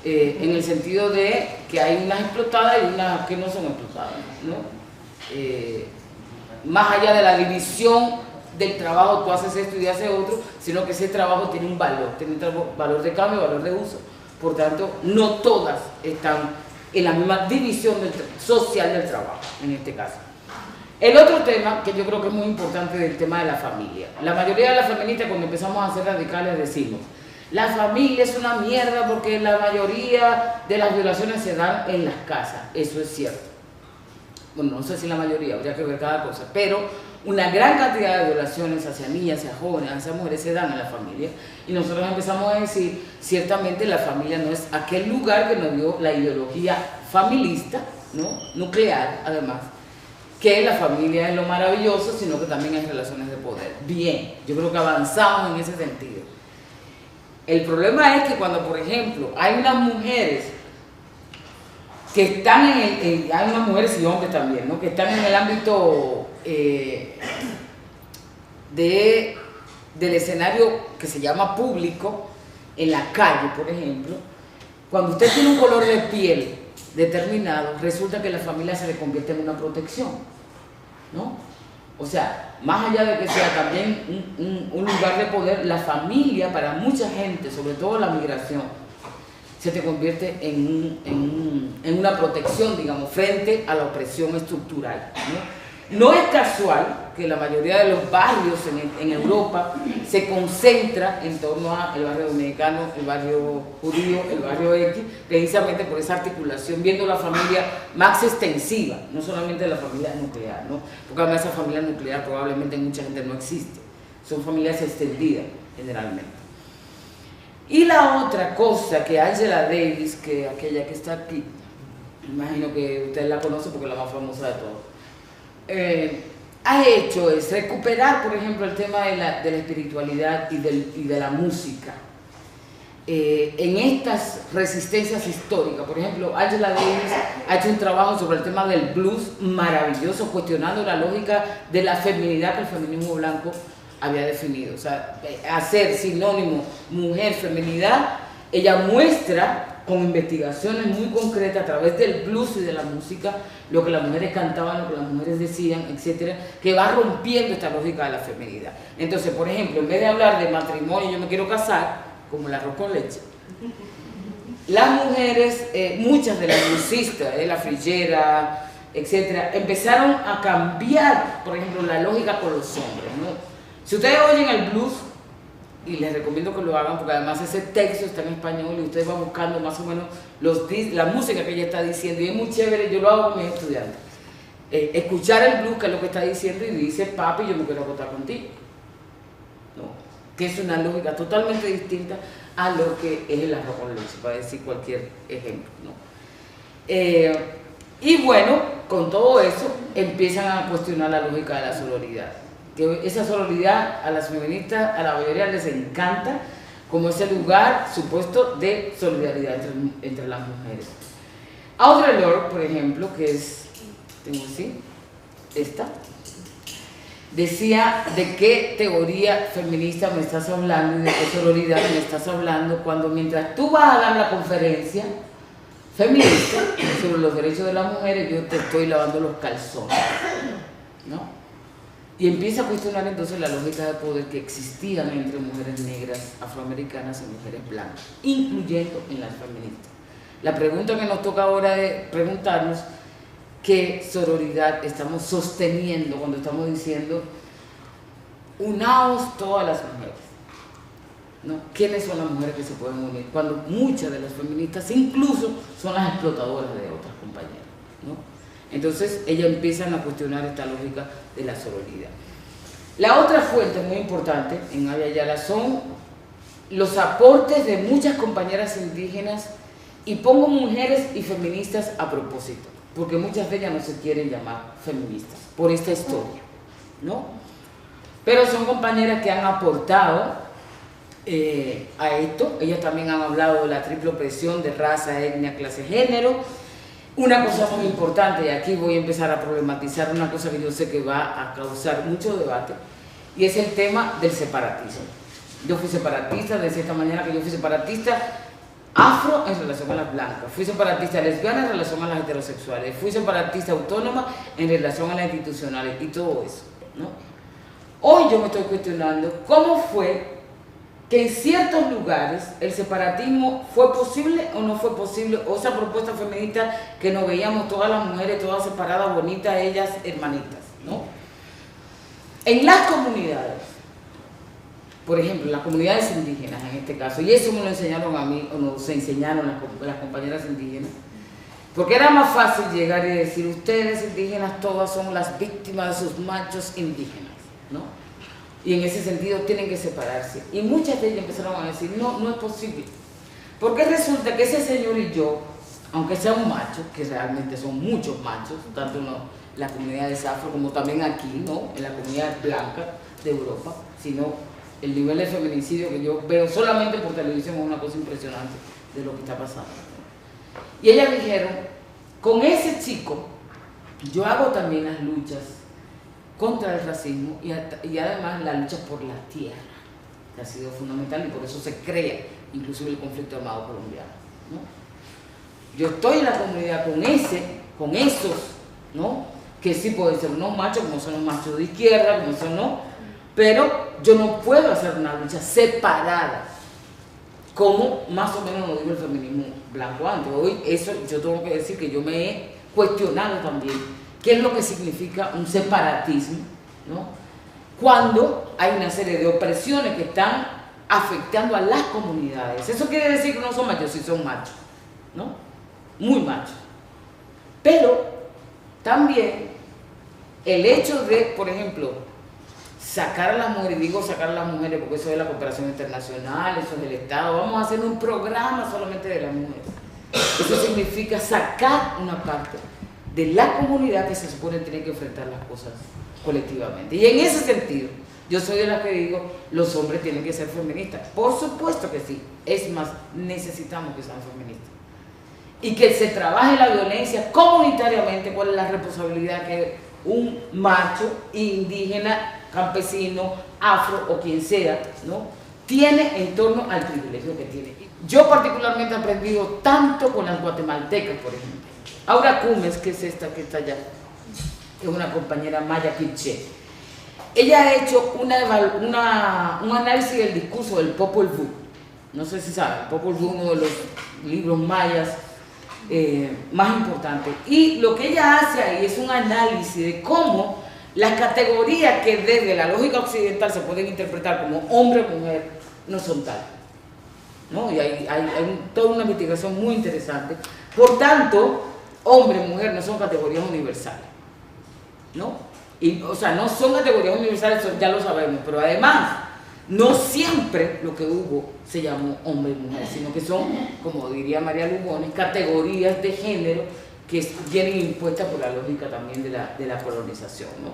En el sentido de que hay unas explotadas y unas que no son explotadas, ¿no? Más allá de la división del trabajo, tú haces esto y haces otro, sino que ese trabajo tiene un valor valor de cambio, valor de uso. Por tanto, no todas están en la misma división social del trabajo, en este caso. El otro tema que yo creo que es muy importante del tema de la familia. La mayoría de las feministas, cuando empezamos a ser radicales, decimos, la familia es una mierda porque la mayoría de las violaciones se dan en las casas. Eso es cierto. Bueno, no sé si la mayoría, habría que ver cada cosa, pero una gran cantidad de violaciones hacia niñas, hacia jóvenes, hacia mujeres se dan en la familia. Y nosotros empezamos a decir, ciertamente la familia no es aquel lugar que nos dio la ideología familista, ¿no? Nuclear, además, que la familia es lo maravilloso, sino que también hay relaciones de poder. Bien, yo creo que avanzamos en ese sentido. El problema es que cuando, por ejemplo, hay unas mujeres que están hay unas mujeres y hombres también, ¿no? Que están en el ámbito del escenario que se llama público, en la calle, por ejemplo, cuando usted tiene un color de piel determinado, resulta que la familia se le convierte en una protección, ¿no? O sea, más allá de que sea también un lugar de poder, la familia para mucha gente, sobre todo la migración, se te convierte en una protección, digamos, frente a la opresión estructural, ¿no? No es casual que la mayoría de los barrios en Europa se concentra en torno al barrio dominicano, el barrio judío, el barrio X, precisamente por esa articulación, viendo la familia más extensiva, no solamente la familia nuclear, ¿no? Porque además esa familia nuclear probablemente mucha gente no existe, son familias extendidas generalmente. Y la otra cosa que Angela Davis, que aquella que está aquí, imagino que ustedes la conocen porque es la más famosa de todas, ha hecho es recuperar, por ejemplo, el tema de la espiritualidad y de la música en estas resistencias históricas. Por ejemplo, Angela Davis ha hecho un trabajo sobre el tema del blues maravilloso, cuestionando la lógica de la feminidad que el feminismo blanco había definido. O sea, hacer sinónimo mujer, feminidad, ella muestra con investigaciones muy concretas a través del blues y de la música, lo que las mujeres cantaban, lo que las mujeres decían, etcétera, que va rompiendo esta lógica de la feminidad. Entonces, por ejemplo, en vez de hablar de matrimonio, yo me quiero casar, como el arroz con leche, las mujeres, muchas de las bluesistas, la frillera, etcétera, empezaron a cambiar, por ejemplo, la lógica con los hombres, ¿no? Si ustedes oyen el blues, y les recomiendo que lo hagan porque además ese texto está en español y ustedes van buscando más o menos la música que ella está diciendo y es muy chévere, yo lo hago con mis estudiantes. Escuchar el blues, que es lo que está diciendo, y dice, papi, yo me quiero acostar contigo. ¿No? Que es una lógica totalmente distinta a lo que es el arroz con leche, para decir cualquier ejemplo, ¿no? Y bueno, con todo eso empiezan a cuestionar la lógica de la sororidad. Que esa sororidad a las feministas, a la mayoría les encanta como ese lugar supuesto de solidaridad entre las mujeres. Audre Lorde, por ejemplo, que es, tengo así, esta, decía de qué teoría feminista me estás hablando y de qué sororidad me estás hablando cuando mientras tú vas a dar la conferencia feminista sobre los derechos de las mujeres, yo te estoy lavando los calzones, ¿no? Y empieza a cuestionar entonces la lógica de poder que existían entre mujeres negras, afroamericanas y mujeres blancas, incluyendo en las feministas. La pregunta que nos toca ahora es preguntarnos qué sororidad estamos sosteniendo cuando estamos diciendo unaos todas las mujeres, ¿no? ¿Quiénes son las mujeres que se pueden unir? Cuando muchas de las feministas incluso son las explotadoras de otras compañeras, ¿no? Entonces ellas empiezan a cuestionar esta lógica de la sororidad. La otra fuente muy importante en Abya Yala son los aportes de muchas compañeras indígenas, y pongo mujeres y feministas a propósito, porque muchas de ellas no se quieren llamar feministas por esta historia, ¿no? Pero son compañeras que han aportado a esto. Ellas también han hablado de la triple opresión de raza, etnia, clase, género. Una cosa muy importante, y aquí voy a empezar a problematizar una cosa que yo sé que va a causar mucho debate, y es el tema del separatismo. Yo fui separatista, de cierta manera que yo fui separatista afro en relación a las blancas, fui separatista lesbiana en relación a las heterosexuales, fui separatista autónoma en relación a las institucionales y todo eso, ¿no? Hoy yo me estoy cuestionando cómo fue que en ciertos lugares el separatismo fue posible o no fue posible, o esa propuesta feminista que nos veíamos todas las mujeres, todas separadas, bonitas, ellas hermanitas, ¿no? En las comunidades, por ejemplo, las comunidades indígenas en este caso, y eso me lo enseñaron a mí, o nos enseñaron las compañeras indígenas, porque era más fácil llegar y decir, ustedes indígenas todas son las víctimas de sus machos indígenas, ¿no? Y en ese sentido tienen que separarse. Y muchas de ellas empezaron a decir, no, no es posible. Porque resulta que ese señor y yo, aunque sea un macho, que realmente son muchos machos, tanto en las comunidades afro como también aquí, ¿no? En la comunidad blanca de Europa, sino el nivel de feminicidio que yo veo solamente por televisión es una cosa impresionante de lo que está pasando. Y ellas dijeron, con ese chico yo hago también las luchas contra el racismo y además la lucha por la tierra, que ha sido fundamental, y por eso se crea inclusive el conflicto armado colombiano, ¿no? Yo estoy en la comunidad con esos, ¿no? Que sí pueden ser unos machos, como son los machos de izquierda, como son, ¿no? Pero yo no puedo hacer una lucha separada, como más o menos lo digo el feminismo blanco antes. Hoy eso yo tengo que decir que yo me he cuestionado también qué es lo que significa un separatismo, ¿no? Cuando hay una serie de opresiones que están afectando a las comunidades. Eso quiere decir que no son machos, sí son machos, ¿no? Muy machos. Pero también el hecho de, por ejemplo, sacar a las mujeres, digo sacar a las mujeres porque eso es la cooperación internacional, eso es del Estado, vamos a hacer un programa solamente de las mujeres. Eso significa sacar una parte de la comunidad que se supone tiene que enfrentar las cosas colectivamente. Y en ese sentido, yo soy de las que digo, los hombres tienen que ser feministas. Por supuesto que sí. Es más, necesitamos que sean feministas. Y que se trabaje la violencia comunitariamente, cuál es la responsabilidad que un macho, indígena, campesino, afro o quien sea, ¿no? Tiene en torno al privilegio que tiene. Yo particularmente he aprendido tanto con las guatemaltecas, por ejemplo. Aura Cumes, que es esta que está allá, es una compañera maya quiché. Ella ha hecho un análisis del discurso del Popol Vuh No sé si saben, Popol Vuh, uno de los libros mayas más importantes. Y lo que ella hace ahí es un análisis de cómo las categorías que desde la lógica occidental se pueden interpretar como hombre o mujer no son tales, ¿no? Y hay toda una investigación muy interesante. Por tanto, hombre y mujer no son categorías universales, ¿no? Y, o sea, no son categorías universales, ya lo sabemos, pero además, no siempre lo que hubo se llamó hombre y mujer, sino que son, como diría María Lugones, categorías de género que vienen impuestas por la lógica también de la colonización, ¿no?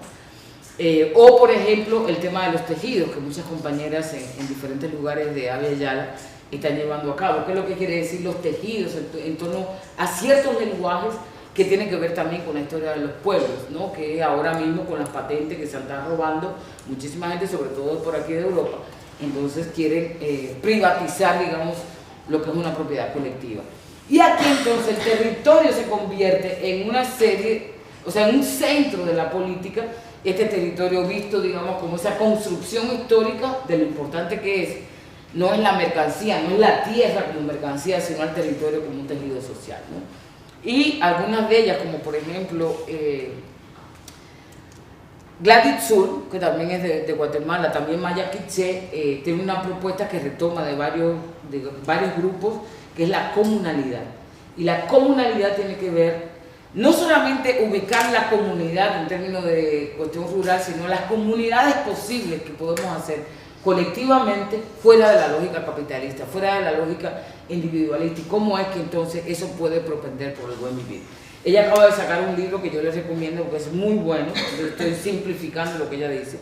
O, por ejemplo, el tema de los tejidos, que muchas compañeras en diferentes lugares de Abya Yala están llevando a cabo. ¿Qué es lo que quiere decir los tejidos en torno a ciertos lenguajes que tienen que ver también con la historia de los pueblos, ¿no? Que ahora mismo con las patentes que se están robando, muchísima gente, sobre todo por aquí de Europa, entonces quieren privatizar, digamos, lo que es una propiedad colectiva. Y aquí entonces el territorio se convierte en una serie, o sea, en un centro de la política, este territorio visto, digamos, como esa construcción histórica de lo importante que es, no es la mercancía, no es la tierra como mercancía, sino el territorio como un tejido social, ¿no? Y algunas de ellas, como por ejemplo Gladys Zur, que también es de Guatemala, también Maya Quiché, tiene una propuesta que retoma de varios grupos, que es la comunalidad. Y la comunalidad tiene que ver no solamente ubicar la comunidad en términos de cuestión rural, sino las comunidades posibles que podemos hacer colectivamente fuera de la lógica capitalista, fuera de la lógica individualista, y cómo es que entonces eso puede propender por el buen vivir. Ella acaba de sacar un libro que yo les recomiendo porque es muy bueno, estoy simplificando lo que ella dice,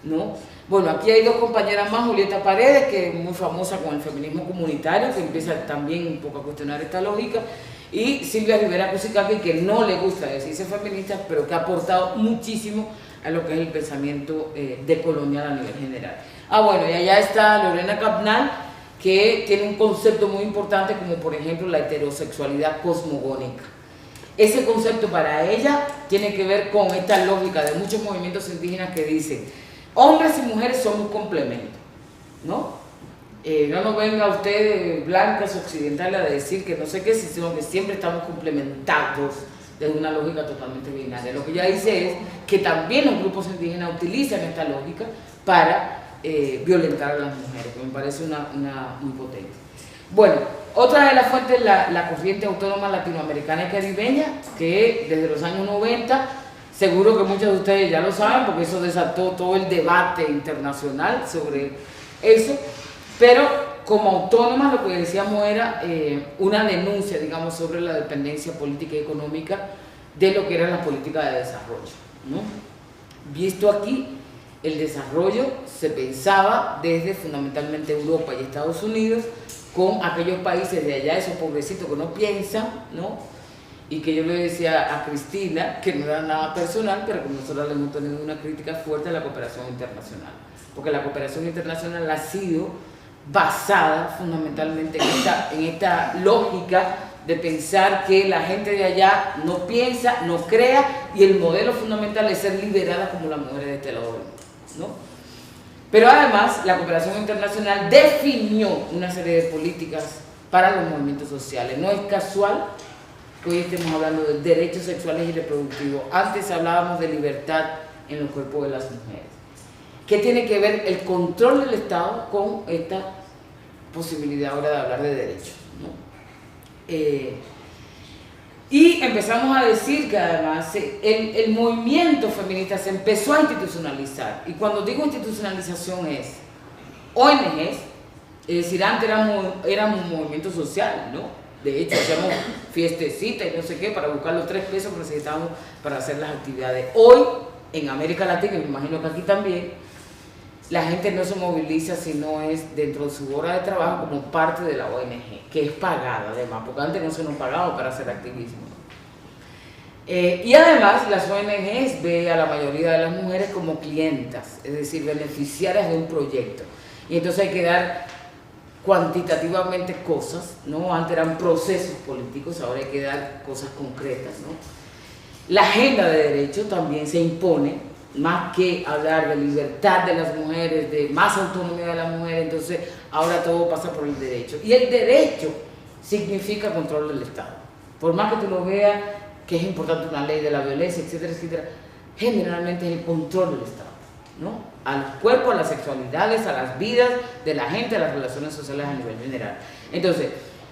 ¿no? Bueno, aquí hay dos compañeras más, Julieta Paredes, que es muy famosa con el feminismo comunitario, que empieza también un poco a cuestionar esta lógica, y Silvia Rivera Cusicaqui, que no le gusta decirse feminista, pero que ha aportado muchísimo a lo que es el pensamiento decolonial a nivel general. Ah, bueno, y allá está Lorena Capnal, que tiene un concepto muy importante como por ejemplo la heterosexualidad cosmogónica. Ese concepto para ella tiene que ver con esta lógica de muchos movimientos indígenas que dicen hombres y mujeres somos complementos, ¿no? No nos venga usted blancas occidentales a decir que no sé qué, sino que siempre estamos complementados desde una lógica totalmente binaria. Lo que ella dice es que también los grupos indígenas utilizan esta lógica para violentar a las mujeres, que me parece una muy potente. Bueno, otra de las fuentes es la corriente autónoma latinoamericana y caribeña, que desde los años 90, seguro que muchos de ustedes ya lo saben, porque eso desató todo el debate internacional sobre eso, pero como autónoma lo que decíamos era una denuncia, digamos, sobre la dependencia política y económica de lo que era la política de desarrollo, ¿no? Visto aquí, el desarrollo se pensaba desde fundamentalmente Europa y Estados Unidos, con aquellos países de allá, esos pobrecitos que no piensan, ¿no? Y que yo le decía a Cristina, que no era nada personal, pero que nosotros le hemos tenido una crítica fuerte a la cooperación internacional, porque la cooperación internacional ha sido basada fundamentalmente en esta lógica de pensar que la gente de allá no piensa, no crea, y el modelo fundamental es ser liberada como las mujeres de este lado del mundo, ¿no? Pero además la cooperación internacional definió una serie de políticas para los movimientos sociales. No es casual que hoy estemos hablando de derechos sexuales y reproductivos. Antes hablábamos de libertad en los cuerpos de las mujeres. ¿Qué tiene que ver el control del Estado con esta posibilidad ahora de hablar de derechos, ¿no? Y empezamos a decir que además el movimiento feminista se empezó a institucionalizar. Y cuando digo institucionalización es ONGs, es decir, antes éramos un movimiento social, ¿no? De hecho, hacíamos fiestecitas y no sé qué para buscar los 3 pesos que necesitábamos para hacer las actividades. Hoy, en América Latina, y me imagino que aquí también, la gente no se moviliza si no es dentro de su hora de trabajo como parte de la ONG, que es pagada además, porque antes no se nos pagaba para hacer activismo. Y además las ONGs ven a la mayoría de las mujeres como clientas, es decir, beneficiarias de un proyecto. Y entonces hay que dar cuantitativamente cosas, ¿no? Antes eran procesos políticos, ahora hay que dar cosas concretas, ¿no? La agenda de derechos también se impone, más que hablar de libertad de las mujeres, de más autonomía de la mujer, entonces ahora todo pasa por el derecho. Y el derecho significa control del Estado. Por más que tú lo veas, que es importante una ley de la violencia, etcétera, etcétera, generalmente es el control del Estado, ¿no? Al cuerpo, a las sexualidades, a las vidas de la gente, a las relaciones sociales a nivel general. Entonces,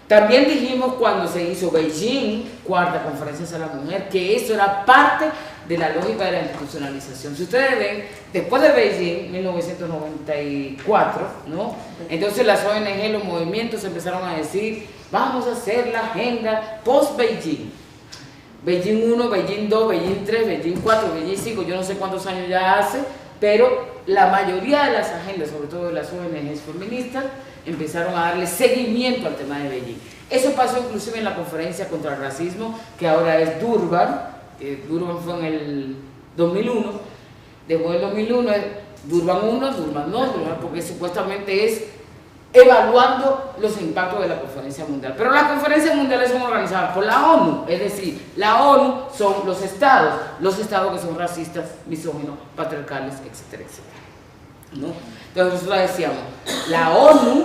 también dijimos cuando se hizo Beijing, cuarta conferencia de la mujer, que eso era parte de la lógica de la institucionalización. Si ustedes ven, después de Beijing, 1994, ¿no? Entonces las ONG, los movimientos empezaron a decir, vamos a hacer la agenda post-Beijing. Beijing 1, Beijing 2, Beijing 3, Beijing 4, Beijing 5, yo no sé cuántos años ya hace, pero la mayoría de las agendas, sobre todo de las ONGs feministas, empezaron a darle seguimiento al tema de Beijing. Eso pasó inclusive en la conferencia contra el racismo, que ahora es Durban. Durban fue en el 2001. Después del 2001 es Durban 1, Durban 2, Durban, porque supuestamente es evaluando los impactos de la conferencia mundial. Pero las conferencias mundiales son organizadas por la ONU, es decir, la ONU son los estados que son racistas, misóginos, patriarcales, etcétera, etcétera, ¿no? Entonces nosotros decíamos, la ONU,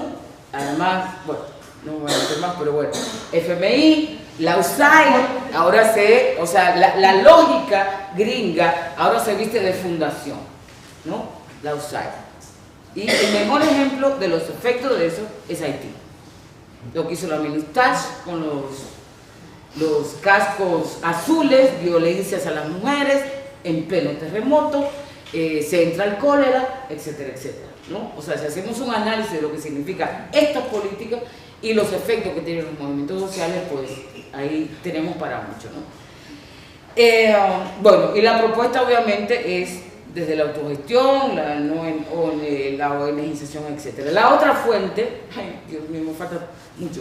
además, bueno, no voy a meter más, pero bueno, FMI, la USAID, ahora o sea, la lógica gringa ahora se viste de fundación, ¿no? La USAID. Y el mejor ejemplo de los efectos de eso es Haití. Lo que hizo la Ministach con los cascos azules, violencias a las mujeres, en pleno terremoto, se entra el cólera, etcétera, etcétera, ¿no? O sea, si hacemos un análisis de lo que significa estas políticas y los efectos que tienen los movimientos sociales, pues ahí tenemos para mucho, ¿no? Bueno, y la propuesta obviamente es desde la autogestión, la ONGización, etc. La otra fuente, ay, Dios mío, me falta mucho.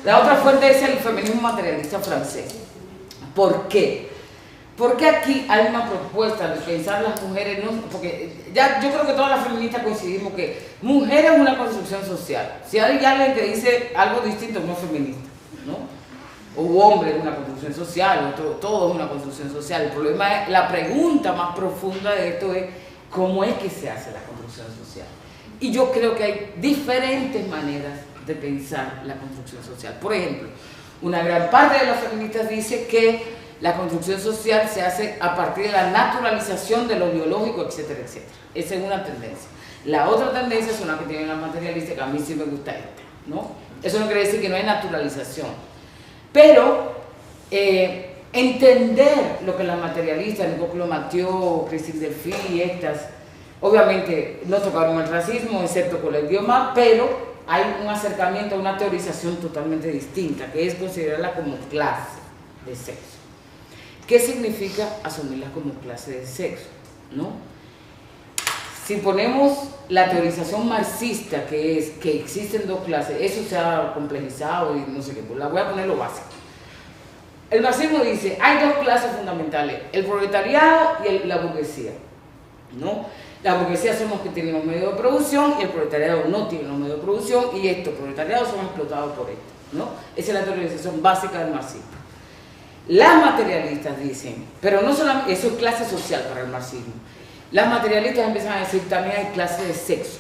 La otra fuente es el feminismo materialista francés. ¿Por qué? Porque aquí hay una propuesta de pensar las mujeres, ¿no? Porque ya yo creo que todas las feministas coincidimos que mujer es una construcción social. Si hay alguien que dice algo distinto, no es feminista, ¿no? O hombre es una construcción social, todo es una construcción social. El problema es, la pregunta más profunda de esto es, ¿cómo es que se hace la construcción social? Y yo creo que hay diferentes maneras de pensar la construcción social. Por ejemplo, una gran parte de las feministas dice que la construcción social se hace a partir de la naturalización de lo biológico, etcétera, etcétera. Esa es una tendencia. La otra tendencia es una que tienen las materialistas, que a mí sí me gusta esta, ¿no? Eso no quiere decir que no hay naturalización. Pero entender lo que las materialistas, Nicole Mathieu, Christine Delphi y estas, obviamente no tocaron el racismo, excepto con el idioma, pero hay un acercamiento a una teorización totalmente distinta, que es considerarla como clase de sexo. ¿Qué significa asumirla como clase de sexo? ¿No? Si ponemos la teorización marxista, que es que existen dos clases, eso se ha complejizado y no sé qué, pues la voy a poner lo básico. El marxismo dice, hay dos clases fundamentales, el proletariado y la burguesía, ¿no? La burguesía son los que tienen los medios de producción y el proletariado no tiene los medios de producción y estos proletariados son explotados por esto, ¿no? Esa es la teorización básica del marxismo. Las materialistas dicen, pero no solamente, eso es clase social para el marxismo. Las materialistas empiezan a decir también hay clase de sexo.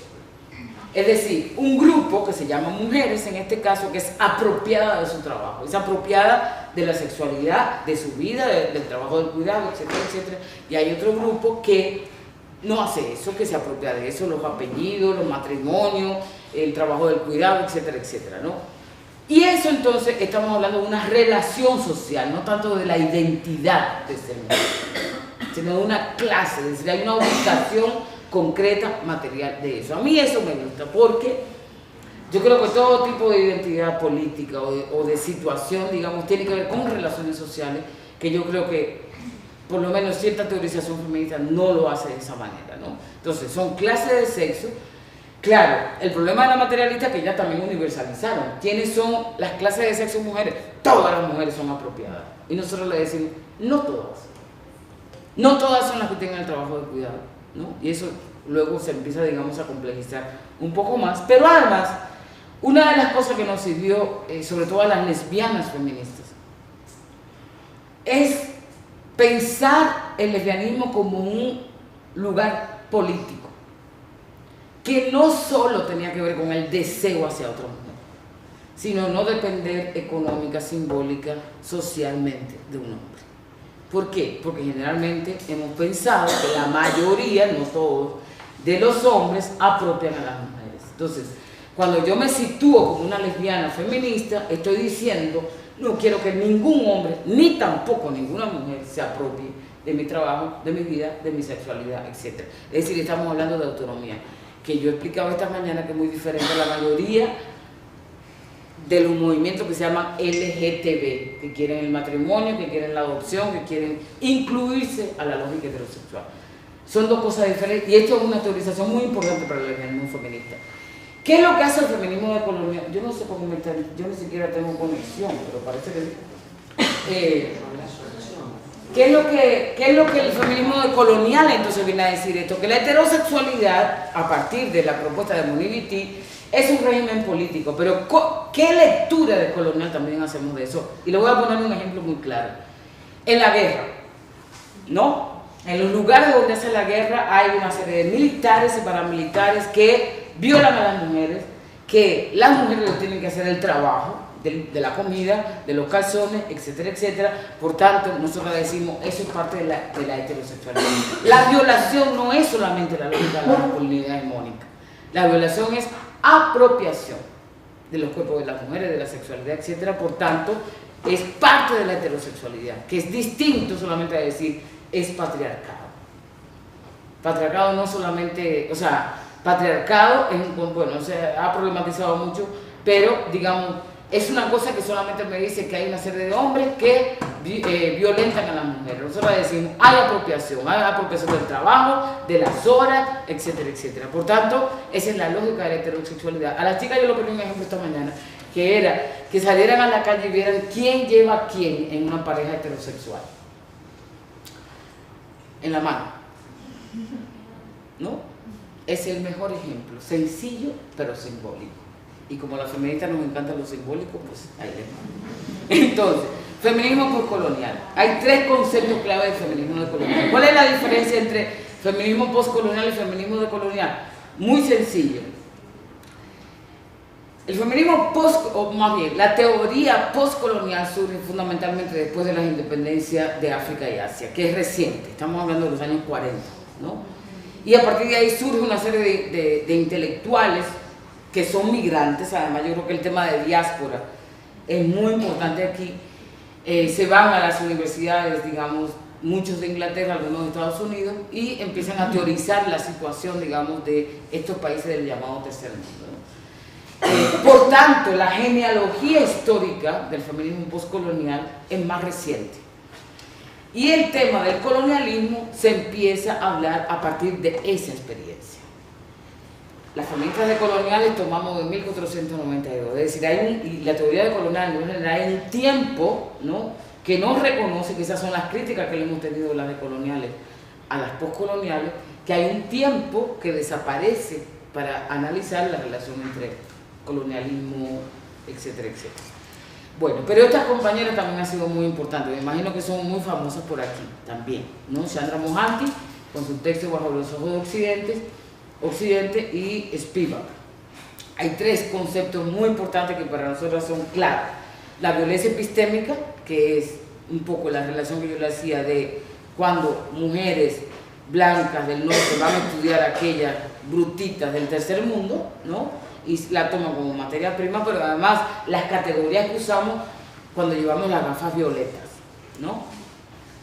Es decir, un grupo que se llama mujeres, en este caso, que es apropiada de su trabajo, es apropiada de la sexualidad, de su vida, del trabajo del cuidado, etcétera, etcétera. Y hay otro grupo que no hace eso, que se apropia de eso, los apellidos, los matrimonios, el trabajo del cuidado, etcétera, etcétera, ¿no? Y eso entonces estamos hablando de una relación social, no tanto de la identidad de ser mujer, sino de una clase, es decir, hay una ubicación concreta, material de eso. A mí eso me gusta porque yo creo que todo tipo de identidad política o de situación, digamos, tiene que ver con relaciones sociales, que yo creo que por lo menos cierta teorización feminista no lo hace de esa manera, ¿no? Entonces, son clases de sexo. Claro, el problema de la materialista es que ya también universalizaron. ¿Quiénes son las clases de sexo mujeres? Todas las mujeres son apropiadas. Y nosotros le decimos, no todas. No todas son las que tengan el trabajo de cuidado, ¿no? Y eso luego se empieza, digamos, a complejizar un poco más. Pero además, una de las cosas que nos sirvió, sobre todo a las lesbianas feministas, es pensar el lesbianismo como un lugar político, que no solo tenía que ver con el deseo hacia otra mujer, sino no depender económica, simbólica, socialmente de un hombre. ¿Por qué? Porque generalmente hemos pensado que la mayoría, no todos, de los hombres apropian a las mujeres. Entonces, cuando yo me sitúo como una lesbiana feminista, estoy diciendo, no quiero que ningún hombre, ni tampoco ninguna mujer, se apropie de mi trabajo, de mi vida, de mi sexualidad, etc. Es decir, estamos hablando de autonomía, que yo he explicado esta mañana que es muy diferente a la mayoría de los movimientos que se llaman LGTB, que quieren el matrimonio, que quieren la adopción, que quieren incluirse a la lógica heterosexual. Son dos cosas diferentes y esto es una teorización muy importante para el lesbianismo feminista. ¿Qué es lo que hace el feminismo decolonial? Yo no sé cómo yo ni siquiera tengo conexión, pero parece que sí. ¿Qué es lo que el feminismo decolonial entonces viene a decir esto? Que la heterosexualidad, a partir de la propuesta de Moniviti, es un régimen político, pero ¿qué lectura de colonial también hacemos de eso? Y le voy a poner un ejemplo muy claro. En la guerra, ¿no? En los lugares donde hace la guerra hay una serie de militares y paramilitares que violan a las mujeres, que las mujeres tienen que hacer el trabajo de la comida, de los calzones, etcétera, etcétera. Por tanto, nosotros decimos, eso es parte de la heterosexualidad. La violación no es solamente la lógica de la masculinidad hegemónica. La violación es apropiación de los cuerpos de las mujeres, de la sexualidad, etcétera. Por tanto, es parte de la heterosexualidad, que es distinto solamente a decir es patriarcado. Patriarcado no solamente, o sea, patriarcado es, bueno, se ha problematizado mucho, pero digamos, es una cosa que solamente me dice que hay una serie de hombres que violentan a las mujeres. Nosotros decimos, hay apropiación del trabajo, de las horas, etcétera, etcétera. Por tanto, esa es la lógica de la heterosexualidad. A las chicas yo le ponía un ejemplo esta mañana, que era que salieran a la calle y vieran quién lleva a quién en una pareja heterosexual. En la mano. ¿No? Es el mejor ejemplo, sencillo pero simbólico. Y como a las feministas nos encanta lo simbólico, pues ahí les va. Entonces, feminismo postcolonial. Hay tres conceptos clave del feminismo decolonial. ¿Cuál es la diferencia entre feminismo postcolonial y feminismo decolonial? Muy sencillo. El feminismo o más bien, la teoría postcolonial surge fundamentalmente después de las independencias de África y Asia, que es reciente, estamos hablando de los años 40, ¿no? Y a partir de ahí surge una serie de intelectuales que son migrantes. Además yo creo que el tema de diáspora es muy importante aquí. Se van a las universidades, digamos, muchos de Inglaterra, algunos de Estados Unidos, y empiezan a teorizar la situación, digamos, de estos países del llamado tercer mundo, ¿no? Por tanto, la genealogía histórica del feminismo postcolonial es más reciente. Y el tema del colonialismo se empieza a hablar a partir de esa experiencia. Las feministas decoloniales tomamos de 1492, es decir, y la teoría decolonial hay un tiempo, ¿no?, que no reconoce, que esas son las críticas que le hemos tenido las decoloniales a las postcoloniales, que hay un tiempo que desaparece para analizar la relación entre colonialismo, etcétera, etcétera. Bueno, pero estas compañeras también han sido muy importantes, me imagino que son muy famosas por aquí también, ¿no? Chandra Mohanty, con su texto Bajo los ojos de Occidente, y Spivak. Hay tres conceptos muy importantes que para nosotros son claros. La violencia epistémica, que es un poco la relación que yo le hacía de cuando mujeres blancas del norte van a estudiar aquellas brutitas del tercer mundo, ¿no?, y la toman como materia prima, pero además las categorías que usamos cuando llevamos las gafas violetas, ¿no?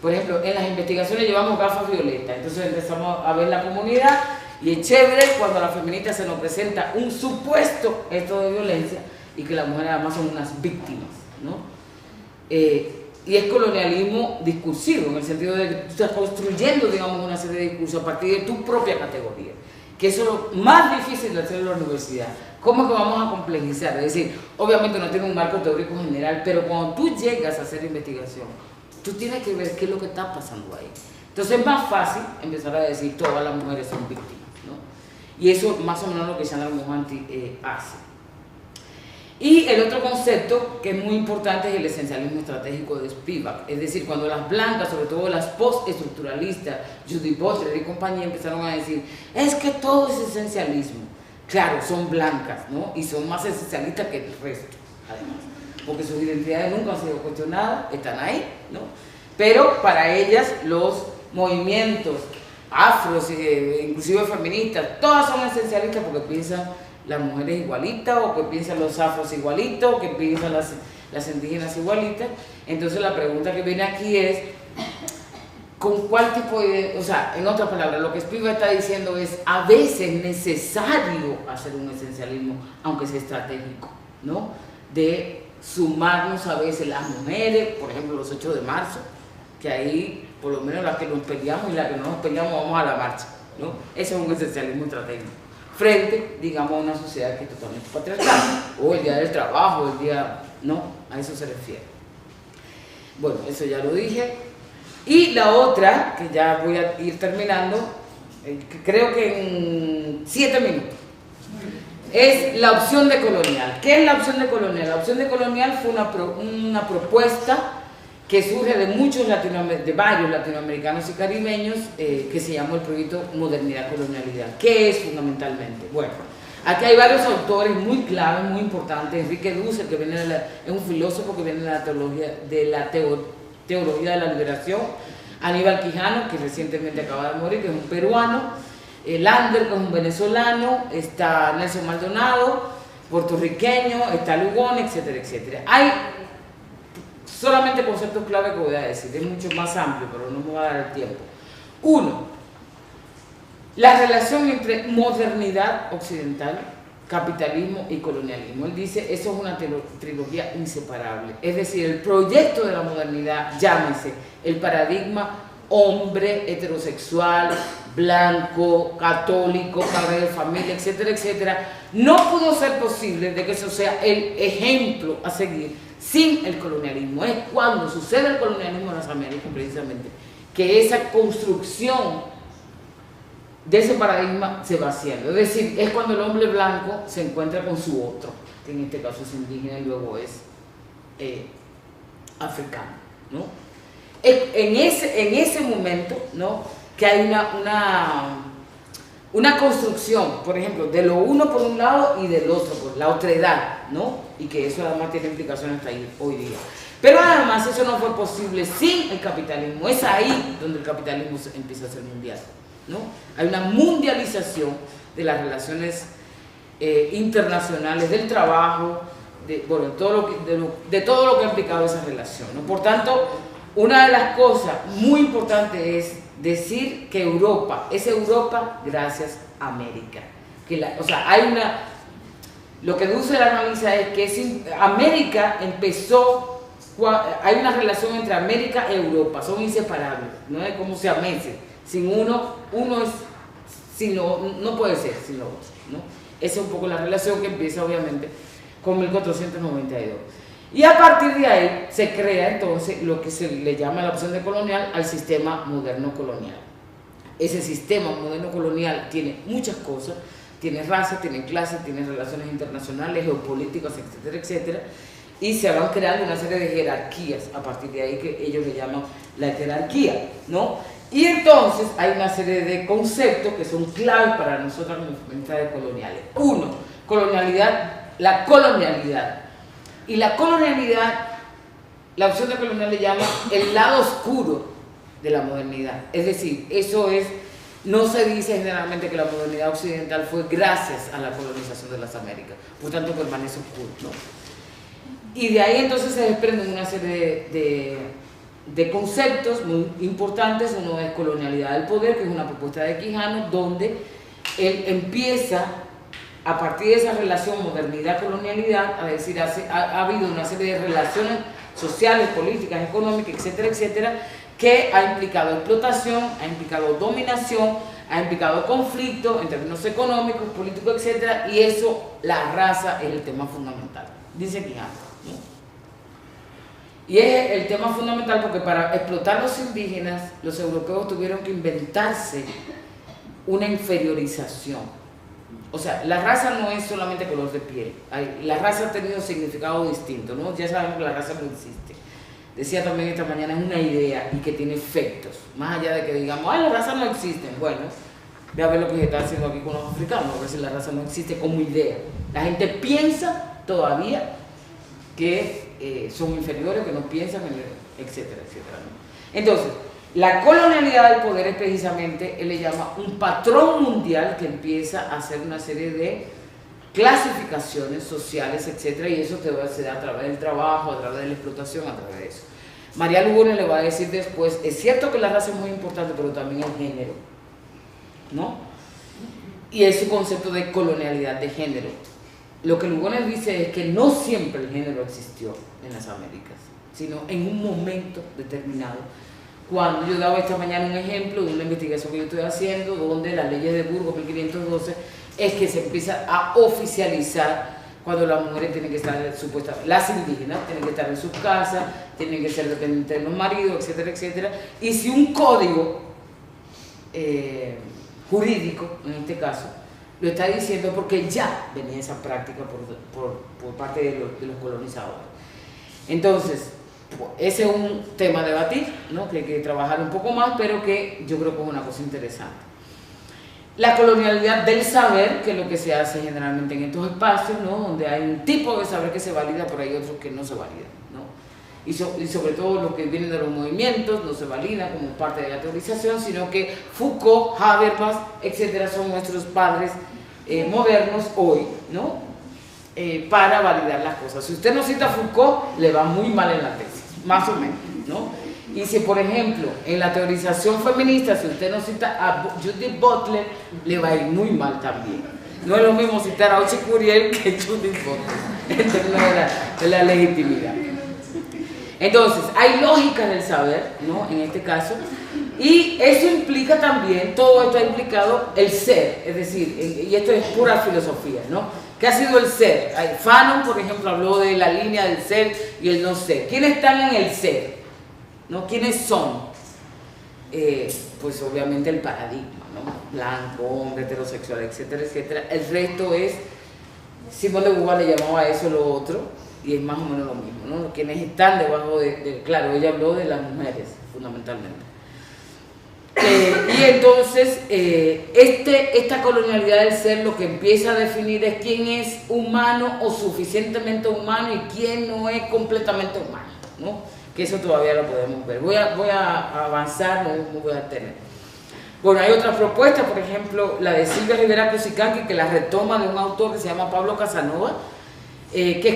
Por ejemplo, en las investigaciones llevamos gafas violetas, entonces empezamos a ver la comunidad y es chévere cuando a la feminista se nos presenta un supuesto acto de violencia y que las mujeres además son unas víctimas, ¿no? Y es colonialismo discursivo, en el sentido de que tú estás construyendo, digamos, una serie de discursos a partir de tu propia categoría, que eso es lo más difícil de hacer en la universidad. ¿Cómo es que vamos a complejizar? Es decir, obviamente no tiene un marco teórico general, pero cuando tú llegas a hacer investigación, tú tienes que ver qué es lo que está pasando ahí. Entonces es más fácil empezar a decir todas las mujeres son víctimas, ¿no? Y eso más o menos lo que Chandra Mohanty hace. Y el otro concepto que es muy importante es el esencialismo estratégico de Spivak, es decir, cuando las blancas, sobre todo las postestructuralistas, Judith Butler y compañía, empezaron a decir, es que todo es esencialismo. Claro, son blancas, ¿no? Y son más esencialistas que el resto, además, porque sus identidades nunca han sido cuestionadas, están ahí, ¿no? Pero para ellas los movimientos afros, inclusive feministas, todas son esencialistas porque piensan las mujeres igualitas, o que piensan los afros igualitos, o que piensan las indígenas igualitas. Entonces la pregunta que viene aquí es, ¿con cuál tipo de...? O sea, en otras palabras, lo que Spivak está diciendo es, a veces necesario hacer un esencialismo, aunque sea estratégico, ¿no? De sumarnos a veces las mujeres, por ejemplo los 8 de marzo, que ahí, por lo menos las que nos peleamos y las que no nos peleamos vamos a la marcha, ¿no? Eso es un esencialismo estratégico. Frente, digamos, a una sociedad que es totalmente patriarcal, o el día del trabajo, el día, no, a eso se refiere. Bueno, eso ya lo dije. Y la otra, que ya voy a ir terminando, creo que en 7 minutos, es la opción de colonial. ¿Qué es la opción de colonial? La opción de colonial fue una propuesta que surge de varios latinoamericanos y caribeños, que se llamó el proyecto Modernidad Colonialidad. ¿Qué es fundamentalmente? Bueno, aquí hay varios autores muy claves, muy importantes. Enrique Dussel, que viene es un filósofo que viene de la teología de la liberación. Aníbal Quijano, que recientemente acaba de morir, que es un peruano. Lander, que es un venezolano. Está Nelson Maldonado, puertorriqueño. Está Lugones, etcétera, etcétera. Hay solamente conceptos clave que voy a decir, es mucho más amplio, pero no me va a dar el tiempo. Uno, la relación entre modernidad occidental, capitalismo y colonialismo. Él dice, eso es una trilogía inseparable. Es decir, el proyecto de la modernidad, llámese el paradigma hombre, heterosexual, blanco, católico, padre de familia, etcétera, etcétera, no pudo ser posible de que eso sea el ejemplo a seguir sin el colonialismo. Es cuando sucede el colonialismo en las Américas, precisamente, que esa construcción de ese paradigma se va haciendo. Es decir, es cuando el hombre blanco se encuentra con su otro, que en este caso es indígena y luego es africano, ¿no? En ese momento, ¿no?, que hay una construcción, por ejemplo, de lo uno por un lado y del otro, por la otredad, ¿no? Y que eso además tiene implicaciones hasta hoy día. Pero además eso no fue posible sin el capitalismo. Es ahí donde el capitalismo empieza a ser mundial, ¿no? Hay una mundialización de las relaciones internacionales, del trabajo, de todo lo que ha implicado esa relación, ¿no? Por tanto, una de las cosas muy importantes es decir que Europa es Europa gracias a América. O sea, lo que Dussel analiza es que América empezó, hay una relación entre América e Europa, son inseparables, no es como si amese, sin uno no puede ser sin lo otro, ¿no? Esa es un poco la relación que empieza obviamente con 1492. Y a partir de ahí se crea entonces lo que se le llama la opción de colonial al sistema moderno colonial. Ese sistema moderno colonial tiene muchas cosas, tiene raza, tiene clase, tiene relaciones internacionales, geopolíticas, etcétera, etcétera, y se van creando una serie de jerarquías a partir de ahí que ellos le llaman la jerarquía, ¿no? Y entonces hay una serie de conceptos que son claves para nosotros como feministas coloniales. Uno, la colonialidad. Y la colonialidad, la opción de colonial le llama el lado oscuro de la modernidad. Es decir, no se dice generalmente que la modernidad occidental fue gracias a la colonización de las Américas, por tanto permanece oscuro, ¿no? Y de ahí entonces se desprenden una serie de conceptos muy importantes. Uno es colonialidad del poder, que es una propuesta de Quijano, donde él empieza a partir de esa relación modernidad-colonialidad, a decir, ha habido una serie de relaciones sociales, políticas, económicas, etcétera, etcétera, que ha implicado explotación, ha implicado dominación, ha implicado conflicto en términos económicos, políticos, etcétera, y eso, la raza, es el tema fundamental, dice Quijano, ¿no? Y es el tema fundamental porque para explotar a los indígenas, los europeos tuvieron que inventarse una inferiorización, O sea, la raza no es solamente color de piel. La raza ha tenido significado distinto, ¿no? Ya sabemos que la raza no existe. Decía también esta mañana, es una idea y que tiene efectos. Más allá de que digamos, la raza no existe. Bueno, ve a ver lo que se está haciendo aquí con los africanos, a ver si la raza no existe como idea. La gente piensa todavía que son inferiores, que no piensan, etcétera, etcétera, ¿no? Entonces, la colonialidad del poder es precisamente, él le llama un patrón mundial que empieza a hacer una serie de clasificaciones sociales, etcétera, y eso se da a través del trabajo, a través de la explotación, a través de eso. María Lugones le va a decir después, es cierto que la raza es muy importante, pero también el género, ¿no? Y es su concepto de colonialidad de género. Lo que Lugones dice es que no siempre el género existió en las Américas, sino en un momento determinado. Cuando yo daba esta mañana un ejemplo de una investigación que yo estoy haciendo, donde las leyes de Burgos 1512 es que se empieza a oficializar cuando las mujeres tienen que estar, supuestamente, las indígenas tienen que estar en sus casas, tienen que ser dependientes de los maridos, etcétera, etcétera. Y si un código jurídico, en este caso, lo está diciendo porque ya venía esa práctica por parte de los colonizadores. Entonces, ese es un tema a debatir, ¿no? Que hay que trabajar un poco más, pero que yo creo que es una cosa interesante. La colonialidad del saber, que es lo que se hace generalmente en estos espacios, ¿no? Donde hay un tipo de saber que se valida, pero hay otros que no se validan, ¿no? Y sobre todo lo que viene de los movimientos no se valida como parte de la teorización, sino que Foucault, Habermas, etcétera, son nuestros padres modernos hoy, ¿no? Para validar las cosas. Si usted no cita a Foucault, le va muy mal en la tesis, más o menos, ¿no? Y si, por ejemplo, en la teorización feminista, si usted no cita a Judith Butler, le va a ir muy mal también. No es lo mismo citar a Ochi Curiel que Judith Butler, en términos de la legitimidad. Entonces, hay lógica del saber, ¿no? En este caso, y eso implica también, todo esto ha implicado el ser, es decir, y esto es pura filosofía, ¿no? ¿Qué ha sido el ser? Fanon, por ejemplo, habló de la línea del ser y el no ser. ¿Quiénes están en el ser? ¿No? ¿Quiénes son? Pues obviamente el paradigma, ¿no? Blanco, hombre, heterosexual, etcétera, etcétera. El resto es, Simón de Beauvoir le llamaba a eso lo otro, y es más o menos lo mismo, ¿no? Quienes están debajo claro, ella habló de las mujeres, fundamentalmente. Y entonces, esta colonialidad del ser lo que empieza a definir es quién es humano o suficientemente humano y quién no es completamente humano, ¿no? Que eso todavía lo podemos ver. Voy a avanzar, no voy a tener. Bueno, hay otras propuestas, por ejemplo, la de Silvia Rivera Cusicanqui, que la retoma de un autor que se llama Pablo Casanova, que es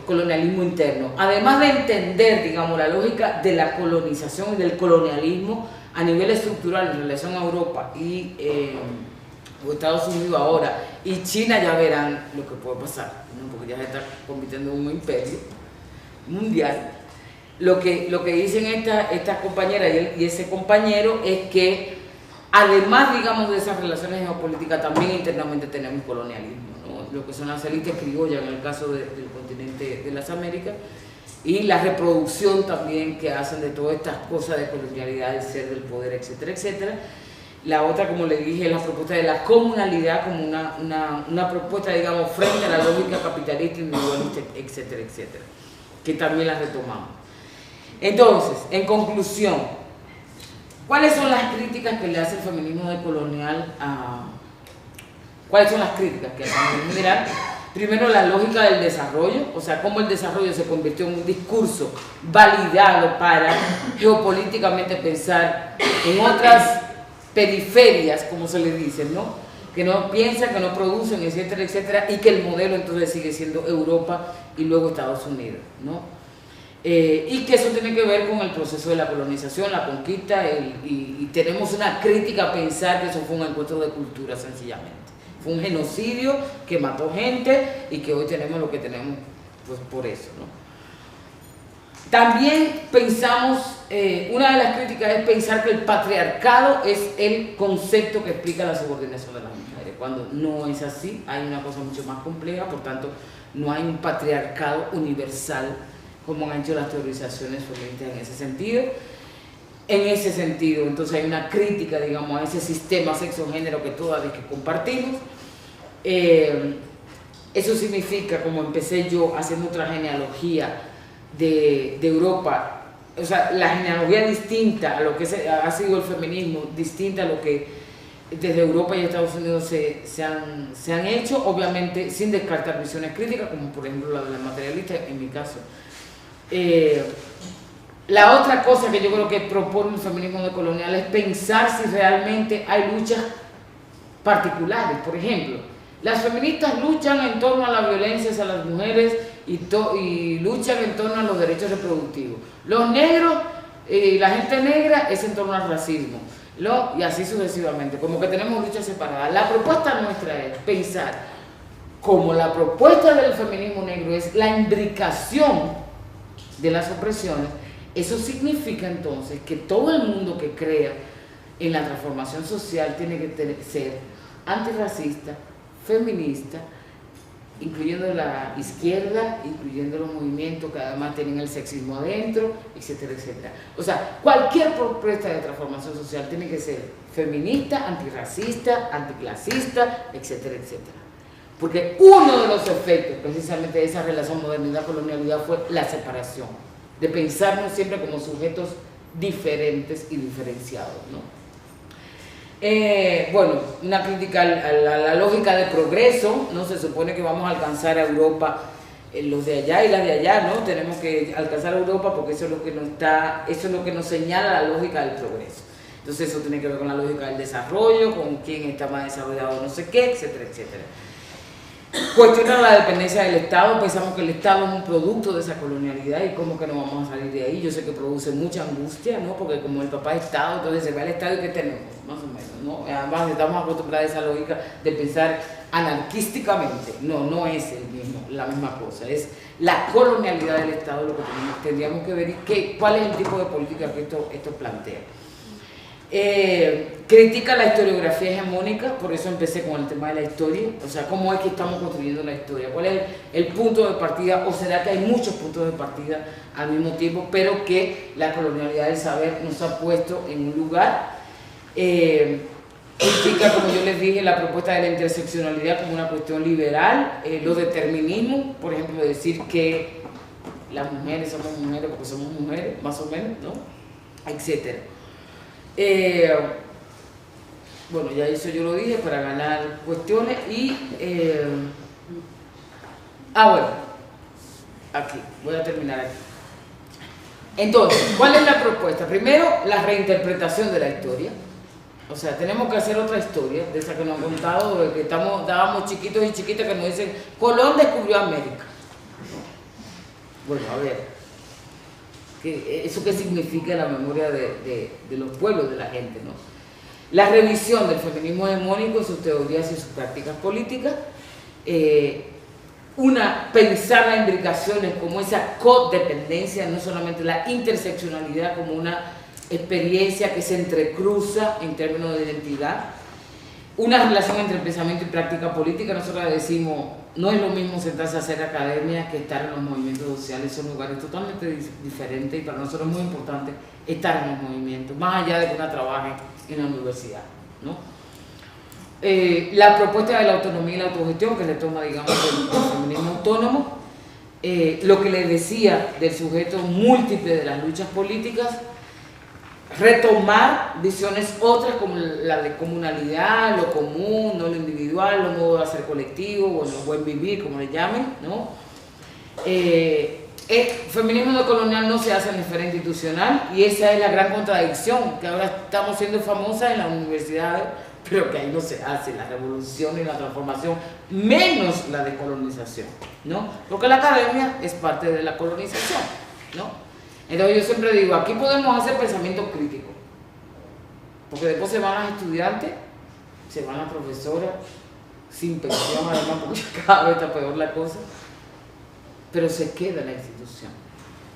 colonialismo interno. Además de entender, digamos, la lógica de la colonización y del colonialismo a nivel estructural en relación a Europa y Estados Unidos ahora, y China, ya verán lo que puede pasar, ¿no? Porque ya se está convirtiendo en un imperio mundial. Lo que dicen esta compañera y ese compañero es que además, digamos, de esas relaciones geopolíticas, también internamente tenemos colonialismo, ¿no? Lo que son las élites criollas en el caso del continente de las Américas, y la reproducción también que hacen de todas estas cosas de colonialidad, del ser, del poder, etcétera, etcétera. La otra, como le dije, es la propuesta de la comunalidad como una propuesta, digamos, frente a la lógica capitalista, individualista, etcétera, etcétera, que también la retomamos. Entonces, en conclusión, ¿cuáles son las críticas que le hace el feminismo decolonial ¿Cuáles son las críticas que hacen en general? Primero, la lógica del desarrollo, o sea, cómo el desarrollo se convirtió en un discurso validado para geopolíticamente pensar en otras periferias, como se le dice, ¿no? Que no piensan, que no producen, etcétera, etcétera, y que el modelo entonces sigue siendo Europa y luego Estados Unidos, ¿no? Y que eso tiene que ver con el proceso de la colonización, la conquista, y tenemos una crítica a pensar que eso fue un encuentro de cultura, sencillamente. Fue un genocidio que mató gente y que hoy tenemos lo que tenemos, pues por eso, ¿no? También pensamos, una de las críticas es pensar que el patriarcado es el concepto que explica la subordinación de las mujeres, cuando no es así, hay una cosa mucho más compleja, por tanto, no hay un patriarcado universal como han hecho las teorizaciones feministas en ese sentido. En ese sentido, entonces hay una crítica, digamos, a ese sistema sexo-género que todas que compartimos. Eso significa, como empecé yo haciendo otra genealogía de Europa, o sea, la genealogía distinta a lo que ha sido el feminismo, distinta a lo que desde Europa y Estados Unidos se han hecho, obviamente sin descartar visiones críticas, como por ejemplo la de la materialista, en mi caso. La otra cosa que yo creo que propone el feminismo decolonial es pensar si realmente hay luchas particulares. Por ejemplo, las feministas luchan en torno a la violencia hacia las mujeres y luchan en torno a los derechos reproductivos. Los negros y la gente negra es en torno al racismo, y así sucesivamente, como que tenemos luchas separadas. La propuesta nuestra es pensar, como la propuesta del feminismo negro es la imbricación de las opresiones, eso significa entonces que todo el mundo que crea en la transformación social tiene que ser antirracista, feminista, incluyendo la izquierda, incluyendo los movimientos que además tienen el sexismo adentro, etcétera, etcétera. O sea, cualquier propuesta de transformación social tiene que ser feminista, antirracista, anticlasista, etcétera, etcétera. Porque uno de los efectos precisamente de esa relación modernidad-colonialidad fue la separación, de pensarnos siempre como sujetos diferentes y diferenciados, ¿no? Bueno, una crítica a la lógica de progreso, ¿no? Se supone que vamos a alcanzar a Europa, los de allá y las de allá, ¿no? Tenemos que alcanzar a Europa porque eso es lo que nos señala la lógica del progreso. Entonces eso tiene que ver con la lógica del desarrollo, con quién está más desarrollado, no sé qué, etcétera, etcétera. Cuestiona la dependencia del Estado, pensamos que el Estado es un producto de esa colonialidad y cómo que no vamos a salir de ahí. Yo sé que produce mucha angustia, ¿no? Porque como el papá es Estado, entonces se va al Estado y ¿qué tenemos? Más o menos, ¿no? Además estamos acostumbrados a esa lógica de pensar anarquísticamente. No es la misma cosa, es la colonialidad del Estado lo que tendríamos que ver y cuál es el tipo de política que esto plantea. Critica la historiografía hegemónica, por eso empecé con el tema de la historia, o sea, cómo es que estamos construyendo la historia, cuál es el punto de partida, o será que hay muchos puntos de partida al mismo tiempo, pero que la colonialidad del saber nos ha puesto en un lugar. Critica, como yo les dije, la propuesta de la interseccionalidad como una cuestión liberal, los determinismos, por ejemplo, decir que las mujeres somos mujeres porque somos mujeres, más o menos, ¿no? Etcétera. Bueno, ya eso yo lo dije para ganar cuestiones y bueno, aquí, voy a terminar aquí. Entonces, ¿cuál es la propuesta? Primero, la reinterpretación de la historia. O sea, tenemos que hacer otra historia, de esa que nos han contado, de que estábamos chiquitos y chiquitas que nos dicen, Colón descubrió América. Bueno, a ver. ¿Eso qué significa en la memoria de los pueblos, de la gente, ¿no? La revisión del feminismo hegemónico, sus teorías y sus prácticas políticas, pensar las imbricaciones como esa codependencia, no solamente la interseccionalidad como una experiencia que se entrecruza en términos de identidad, una relación entre pensamiento y práctica política. Nosotros decimos, no es lo mismo sentarse a hacer academia que estar en los movimientos sociales, son lugares totalmente diferentes y para nosotros es muy importante estar en los movimientos, más allá de que una trabaje en la universidad, ¿no? La propuesta de la autonomía y la autogestión, que se toma, digamos, del feminismo autónomo, lo que les decía del sujeto múltiple de las luchas políticas, retomar visiones otras como la de comunalidad, lo común, no lo individual, lo modo de hacer colectivo, bueno, el buen vivir, como le llamen, ¿no? El feminismo decolonial no se hace en la esfera institucional y esa es la gran contradicción, que ahora estamos siendo famosas en las universidades, pero que ahí no se hace la revolución y la transformación, menos la decolonización, ¿no? Porque la academia es parte de la colonización, ¿no? Entonces yo siempre digo, aquí podemos hacer pensamiento crítico, porque después se van las estudiantes, se van las profesoras, sin pensión además, porque cada vez está peor la cosa, pero se queda la institución.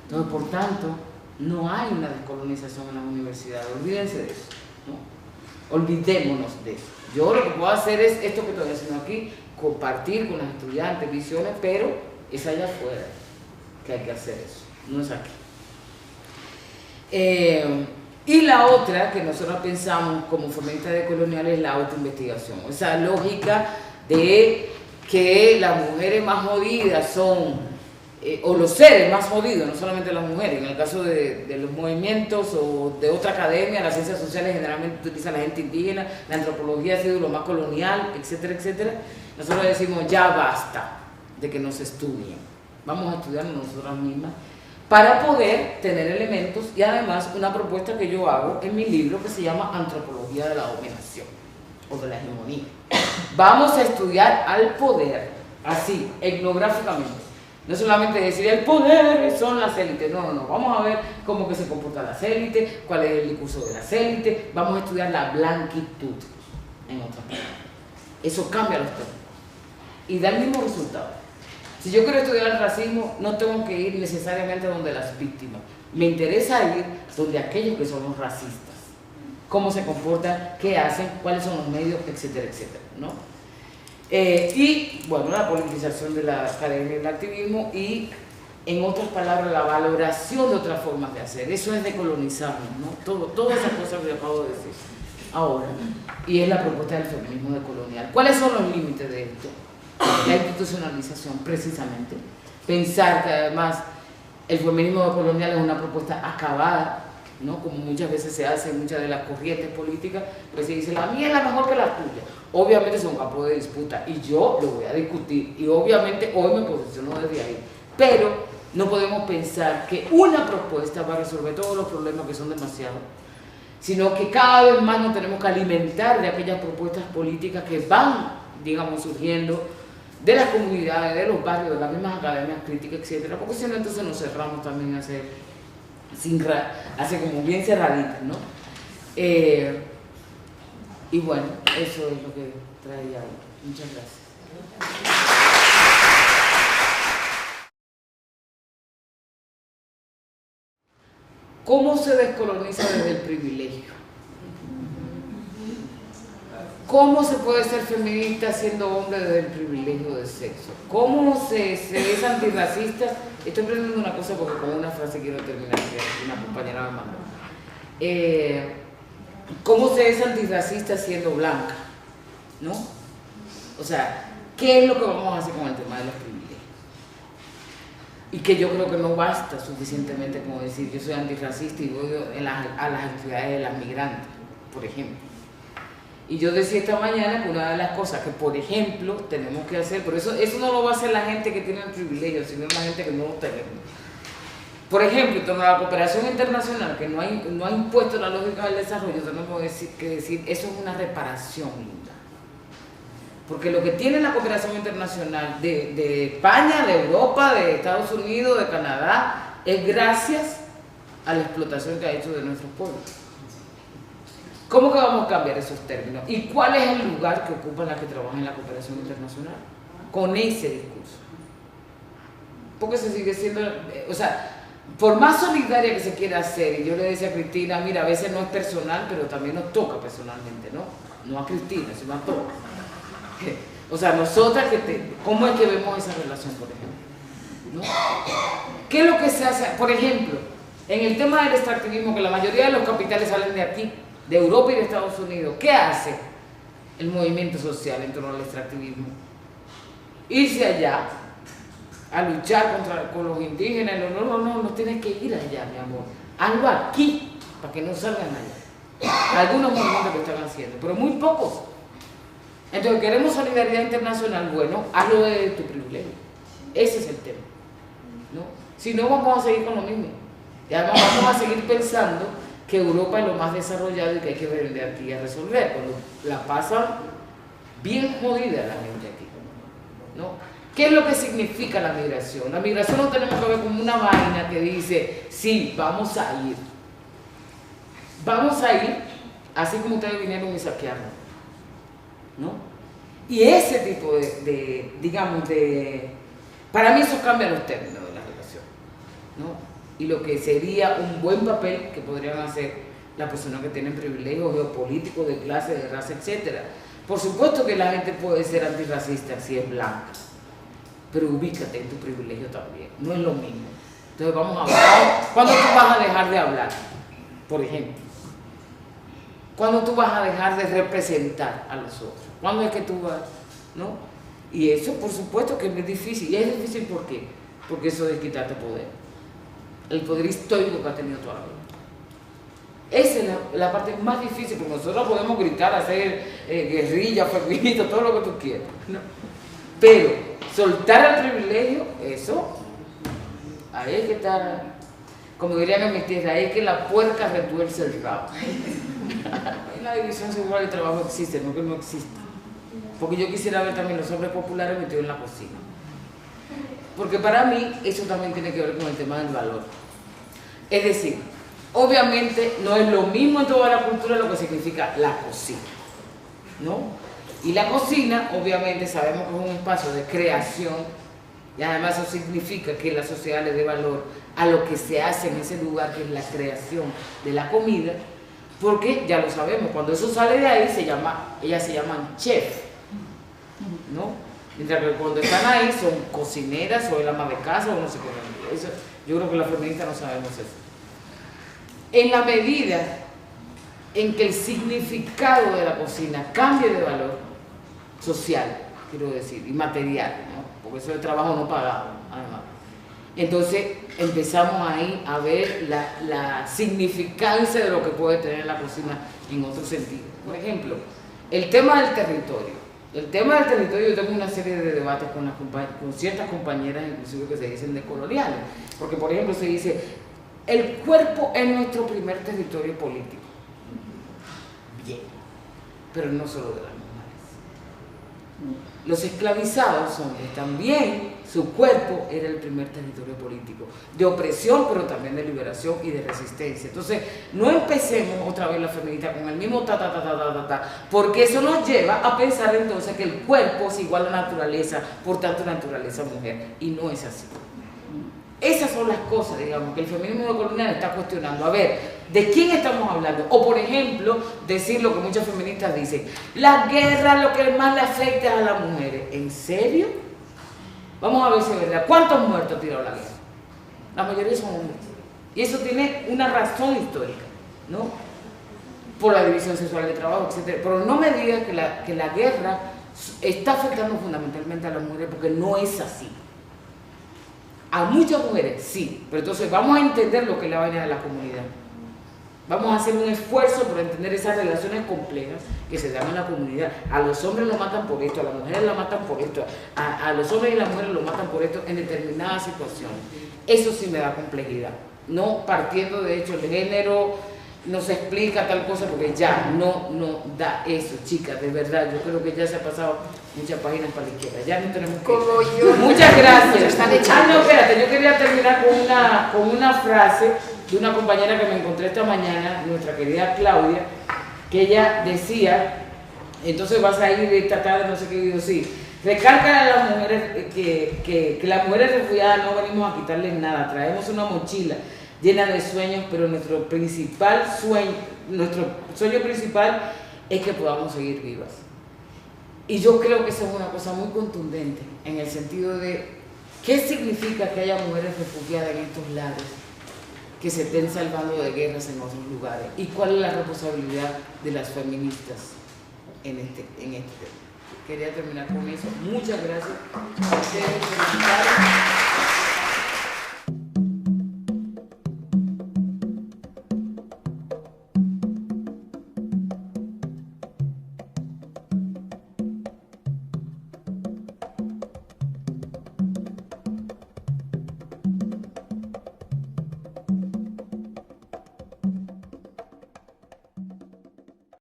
Entonces, por tanto, no hay una descolonización en las universidades, olvídense de eso, ¿no? Olvidémonos de eso. Yo lo que puedo hacer es esto que estoy haciendo aquí, compartir con los estudiantes visiones, pero es allá afuera que hay que hacer eso, no es aquí. Y la otra que nosotros pensamos como feministas decoloniales es la autoinvestigación, esa lógica de que las mujeres más jodidas son, o los seres más jodidos, no solamente las mujeres. En el caso de los movimientos o de otra academia, las ciencias sociales generalmente utilizan la gente indígena, la antropología ha sido lo más colonial, etcétera, etcétera. Nosotros decimos, ya basta de que nos estudien, vamos a estudiarnos nosotras mismas para poder tener elementos, y además una propuesta que yo hago en mi libro que se llama Antropología de la Dominación o de la Hegemonía. Vamos a estudiar al poder, así, etnográficamente. No solamente decir el poder son las élites, no, vamos a ver cómo que se comportan las élites, cuál es el discurso de las élites, vamos a estudiar la blanquitud, en otras palabras. Eso cambia los términos y da el mismo resultado. Si yo quiero estudiar el racismo, no tengo que ir necesariamente donde las víctimas. Me interesa ir donde aquellos que son los racistas. Cómo se comportan, qué hacen, cuáles son los medios, etcétera, etcétera, ¿no? Y, bueno, la politización de la academia del activismo y, en otras palabras, la valoración de otras formas de hacer. Eso es decolonizarnos, ¿no? Todas esas cosas que acabo de decir ahora. Y es la propuesta del feminismo decolonial. ¿Cuáles son los límites de esto? La institucionalización, precisamente. Pensar que además el feminismo decolonial es una propuesta acabada, ¿no? Como muchas veces se hace en muchas de las corrientes políticas, pues se dice, la mía es la mejor que la tuya. Obviamente es un campo de disputa y yo lo voy a discutir y obviamente hoy me posiciono desde ahí. Pero no podemos pensar que una propuesta va a resolver todos los problemas, que son demasiados, sino que cada vez más nos tenemos que alimentar de aquellas propuestas políticas que van, digamos, surgiendo de las comunidades, de los barrios, de las mismas academias críticas, etcétera, porque si no, entonces nos cerramos también a hacer como bien cerraditas, ¿no? Y bueno, eso es lo que traía hoy. Muchas gracias. ¿Cómo se descoloniza desde el privilegio? ¿Cómo se puede ser feminista siendo hombre desde el privilegio de sexo? ¿Cómo se es antirracista? Estoy aprendiendo una cosa porque con una frase quiero terminar, que una compañera me mandó. ¿Cómo se es antirracista siendo blanca? ¿No? O sea, ¿qué es lo que vamos a hacer con el tema de los privilegios? Y que yo creo que no basta suficientemente como decir yo soy antirracista y voy a las actividades de las migrantes, por ejemplo. Y yo decía esta mañana que una de las cosas que, por ejemplo, tenemos que hacer, pero eso no lo va a hacer la gente que tiene el privilegio, sino la gente que no lo tiene. Por ejemplo, en torno a la cooperación internacional, que no ha impuesto la lógica del desarrollo, tenemos que decir, eso es una reparación, linda. Porque lo que tiene la cooperación internacional de España, de Europa, de Estados Unidos, de Canadá, es gracias a la explotación que ha hecho de nuestros pueblos. ¿Cómo que vamos a cambiar esos términos? ¿Y cuál es el lugar que ocupan las que trabajan en la cooperación internacional? Con ese discurso. Porque se sigue siendo, o sea, por más solidaria que se quiera hacer, y yo le decía a Cristina, mira, a veces no es personal, pero también nos toca personalmente, ¿no? No a Cristina, sino a todos. O sea, nosotras, ¿cómo es que vemos esa relación, por ejemplo? ¿No? ¿Qué es lo que se hace? Por ejemplo, en el tema del extractivismo, que la mayoría de los capitales salen de aquí, de Europa y de Estados Unidos, ¿qué hace el movimiento social en torno al extractivismo? Irse allá a luchar con los indígenas. No tienes que ir allá, mi amor. Hazlo aquí, para que no salgan allá. Algunos movimientos lo están haciendo, pero muy pocos. Entonces, queremos solidaridad internacional, bueno, hazlo desde tu privilegio. Ese es el tema, ¿no? Si no, vamos a seguir con lo mismo. Y además vamos a seguir pensando que Europa es lo más desarrollado y que hay que venir de aquí a resolver, cuando la pasan bien jodida la gente aquí, ¿no? ¿Qué es lo que significa la migración? La migración no tenemos que ver como una vaina que dice, sí, vamos a ir. Vamos a ir, así como ustedes vinieron y saquearon, ¿no? Y ese tipo digamos, para mí eso cambia los términos de la relación, ¿no? Y lo que sería un buen papel que podrían hacer las personas que tienen privilegios geopolíticos, de clase, de raza, etc. Por supuesto que la gente puede ser antirracista si es blanca, pero ubícate en tu privilegio también, no es lo mismo. Entonces vamos a hablar. ¿Cuándo tú vas a dejar de hablar? Por ejemplo, ¿cuándo tú vas a dejar de representar a los otros? ¿Cuándo es que tú vas ¿no? Y eso, por supuesto, que es difícil. ¿Y es difícil por qué? Porque eso es quitarte poder. El poder histórico que ha tenido toda la vida. Esa es la parte más difícil, porque nosotros podemos gritar, hacer guerrilla, feminista, todo lo que tú quieras, ¿no? Pero soltar el privilegio, eso, ahí hay que estar, como dirían en mi tierra, ahí es que la puerca retuerce el rabo. Ahí la división sexual del trabajo existe, no que no exista. Porque yo quisiera ver también los hombres populares metidos en la cocina. Porque para mí eso también tiene que ver con el tema del valor. Es decir, obviamente no es lo mismo en toda la cultura lo que significa la cocina, ¿no? Y la cocina, obviamente, sabemos que es un espacio de creación, y además eso significa que la sociedad le dé valor a lo que se hace en ese lugar, que es la creación de la comida, porque ya lo sabemos, cuando eso sale de ahí, ellas se llaman chef, ¿no? Mientras que cuando están ahí son cocineras o el ama de casa o no sé qué. Eso, yo creo que las feministas no sabemos eso. En la medida en que el significado de la cocina cambie de valor social, quiero decir, y material, ¿no? Porque eso es el trabajo no pagado, además. Entonces empezamos ahí a ver la significancia de lo que puede tener la cocina en otro sentido. Por ejemplo, el tema del territorio. El tema del territorio, yo tengo una serie de debates con ciertas compañeras, inclusive que se dicen decoloniales, porque por ejemplo se dice, el cuerpo es nuestro primer territorio político. Bien, pero no solo de las mujeres. Los esclavizados hombres también, su cuerpo era el primer territorio político, de opresión, pero también de liberación y de resistencia. Entonces, no empecemos otra vez la feminista con el mismo porque eso nos lleva a pensar entonces que el cuerpo es igual a la naturaleza, por tanto naturaleza mujer, y no es así. Esas son las cosas, digamos, que el feminismo colonial está cuestionando. A ver, ¿de quién estamos hablando? O, por ejemplo, decir lo que muchas feministas dicen, la guerra lo que más le afecta es a las mujeres. ¿En serio? Vamos a ver si es verdad. ¿Cuántos muertos ha tirado la guerra? La mayoría son hombres. Y eso tiene una razón histórica, ¿no? Por la división sexual del trabajo, etc. Pero no me digas que la guerra está afectando fundamentalmente a las mujeres, porque no es así. A muchas mujeres, sí, pero entonces vamos a entender lo que es la vaina de la comunidad. Vamos a hacer un esfuerzo por entender esas relaciones complejas que se dan en la comunidad. A los hombres lo matan por esto, a las mujeres lo matan por esto, a los hombres y las mujeres lo matan por esto en determinadas situaciones. Eso sí me da complejidad. No partiendo de hecho el género no se explica tal cosa, porque ya no da eso, chicas, de verdad. Yo creo que ya se ha pasado muchas páginas para la izquierda, ya no tenemos que... Como yo. Muchas gracias. Están echando. No, espérate, yo quería terminar con una frase de una compañera que me encontré esta mañana, nuestra querida Claudia, que ella decía, entonces vas a ir esta tarde, no sé qué, digo, sí, recalca a las mujeres que las mujeres refugiadas no venimos a quitarles nada, traemos una mochila llena de sueños, pero nuestro sueño principal es que podamos seguir vivas. Y yo creo que esa es una cosa muy contundente, en el sentido de qué significa que haya mujeres refugiadas en estos lados, que se estén salvando de guerras en otros lugares, y cuál es la responsabilidad de las feministas en este tema. Quería terminar con eso. Muchas gracias a ustedes por invitarme.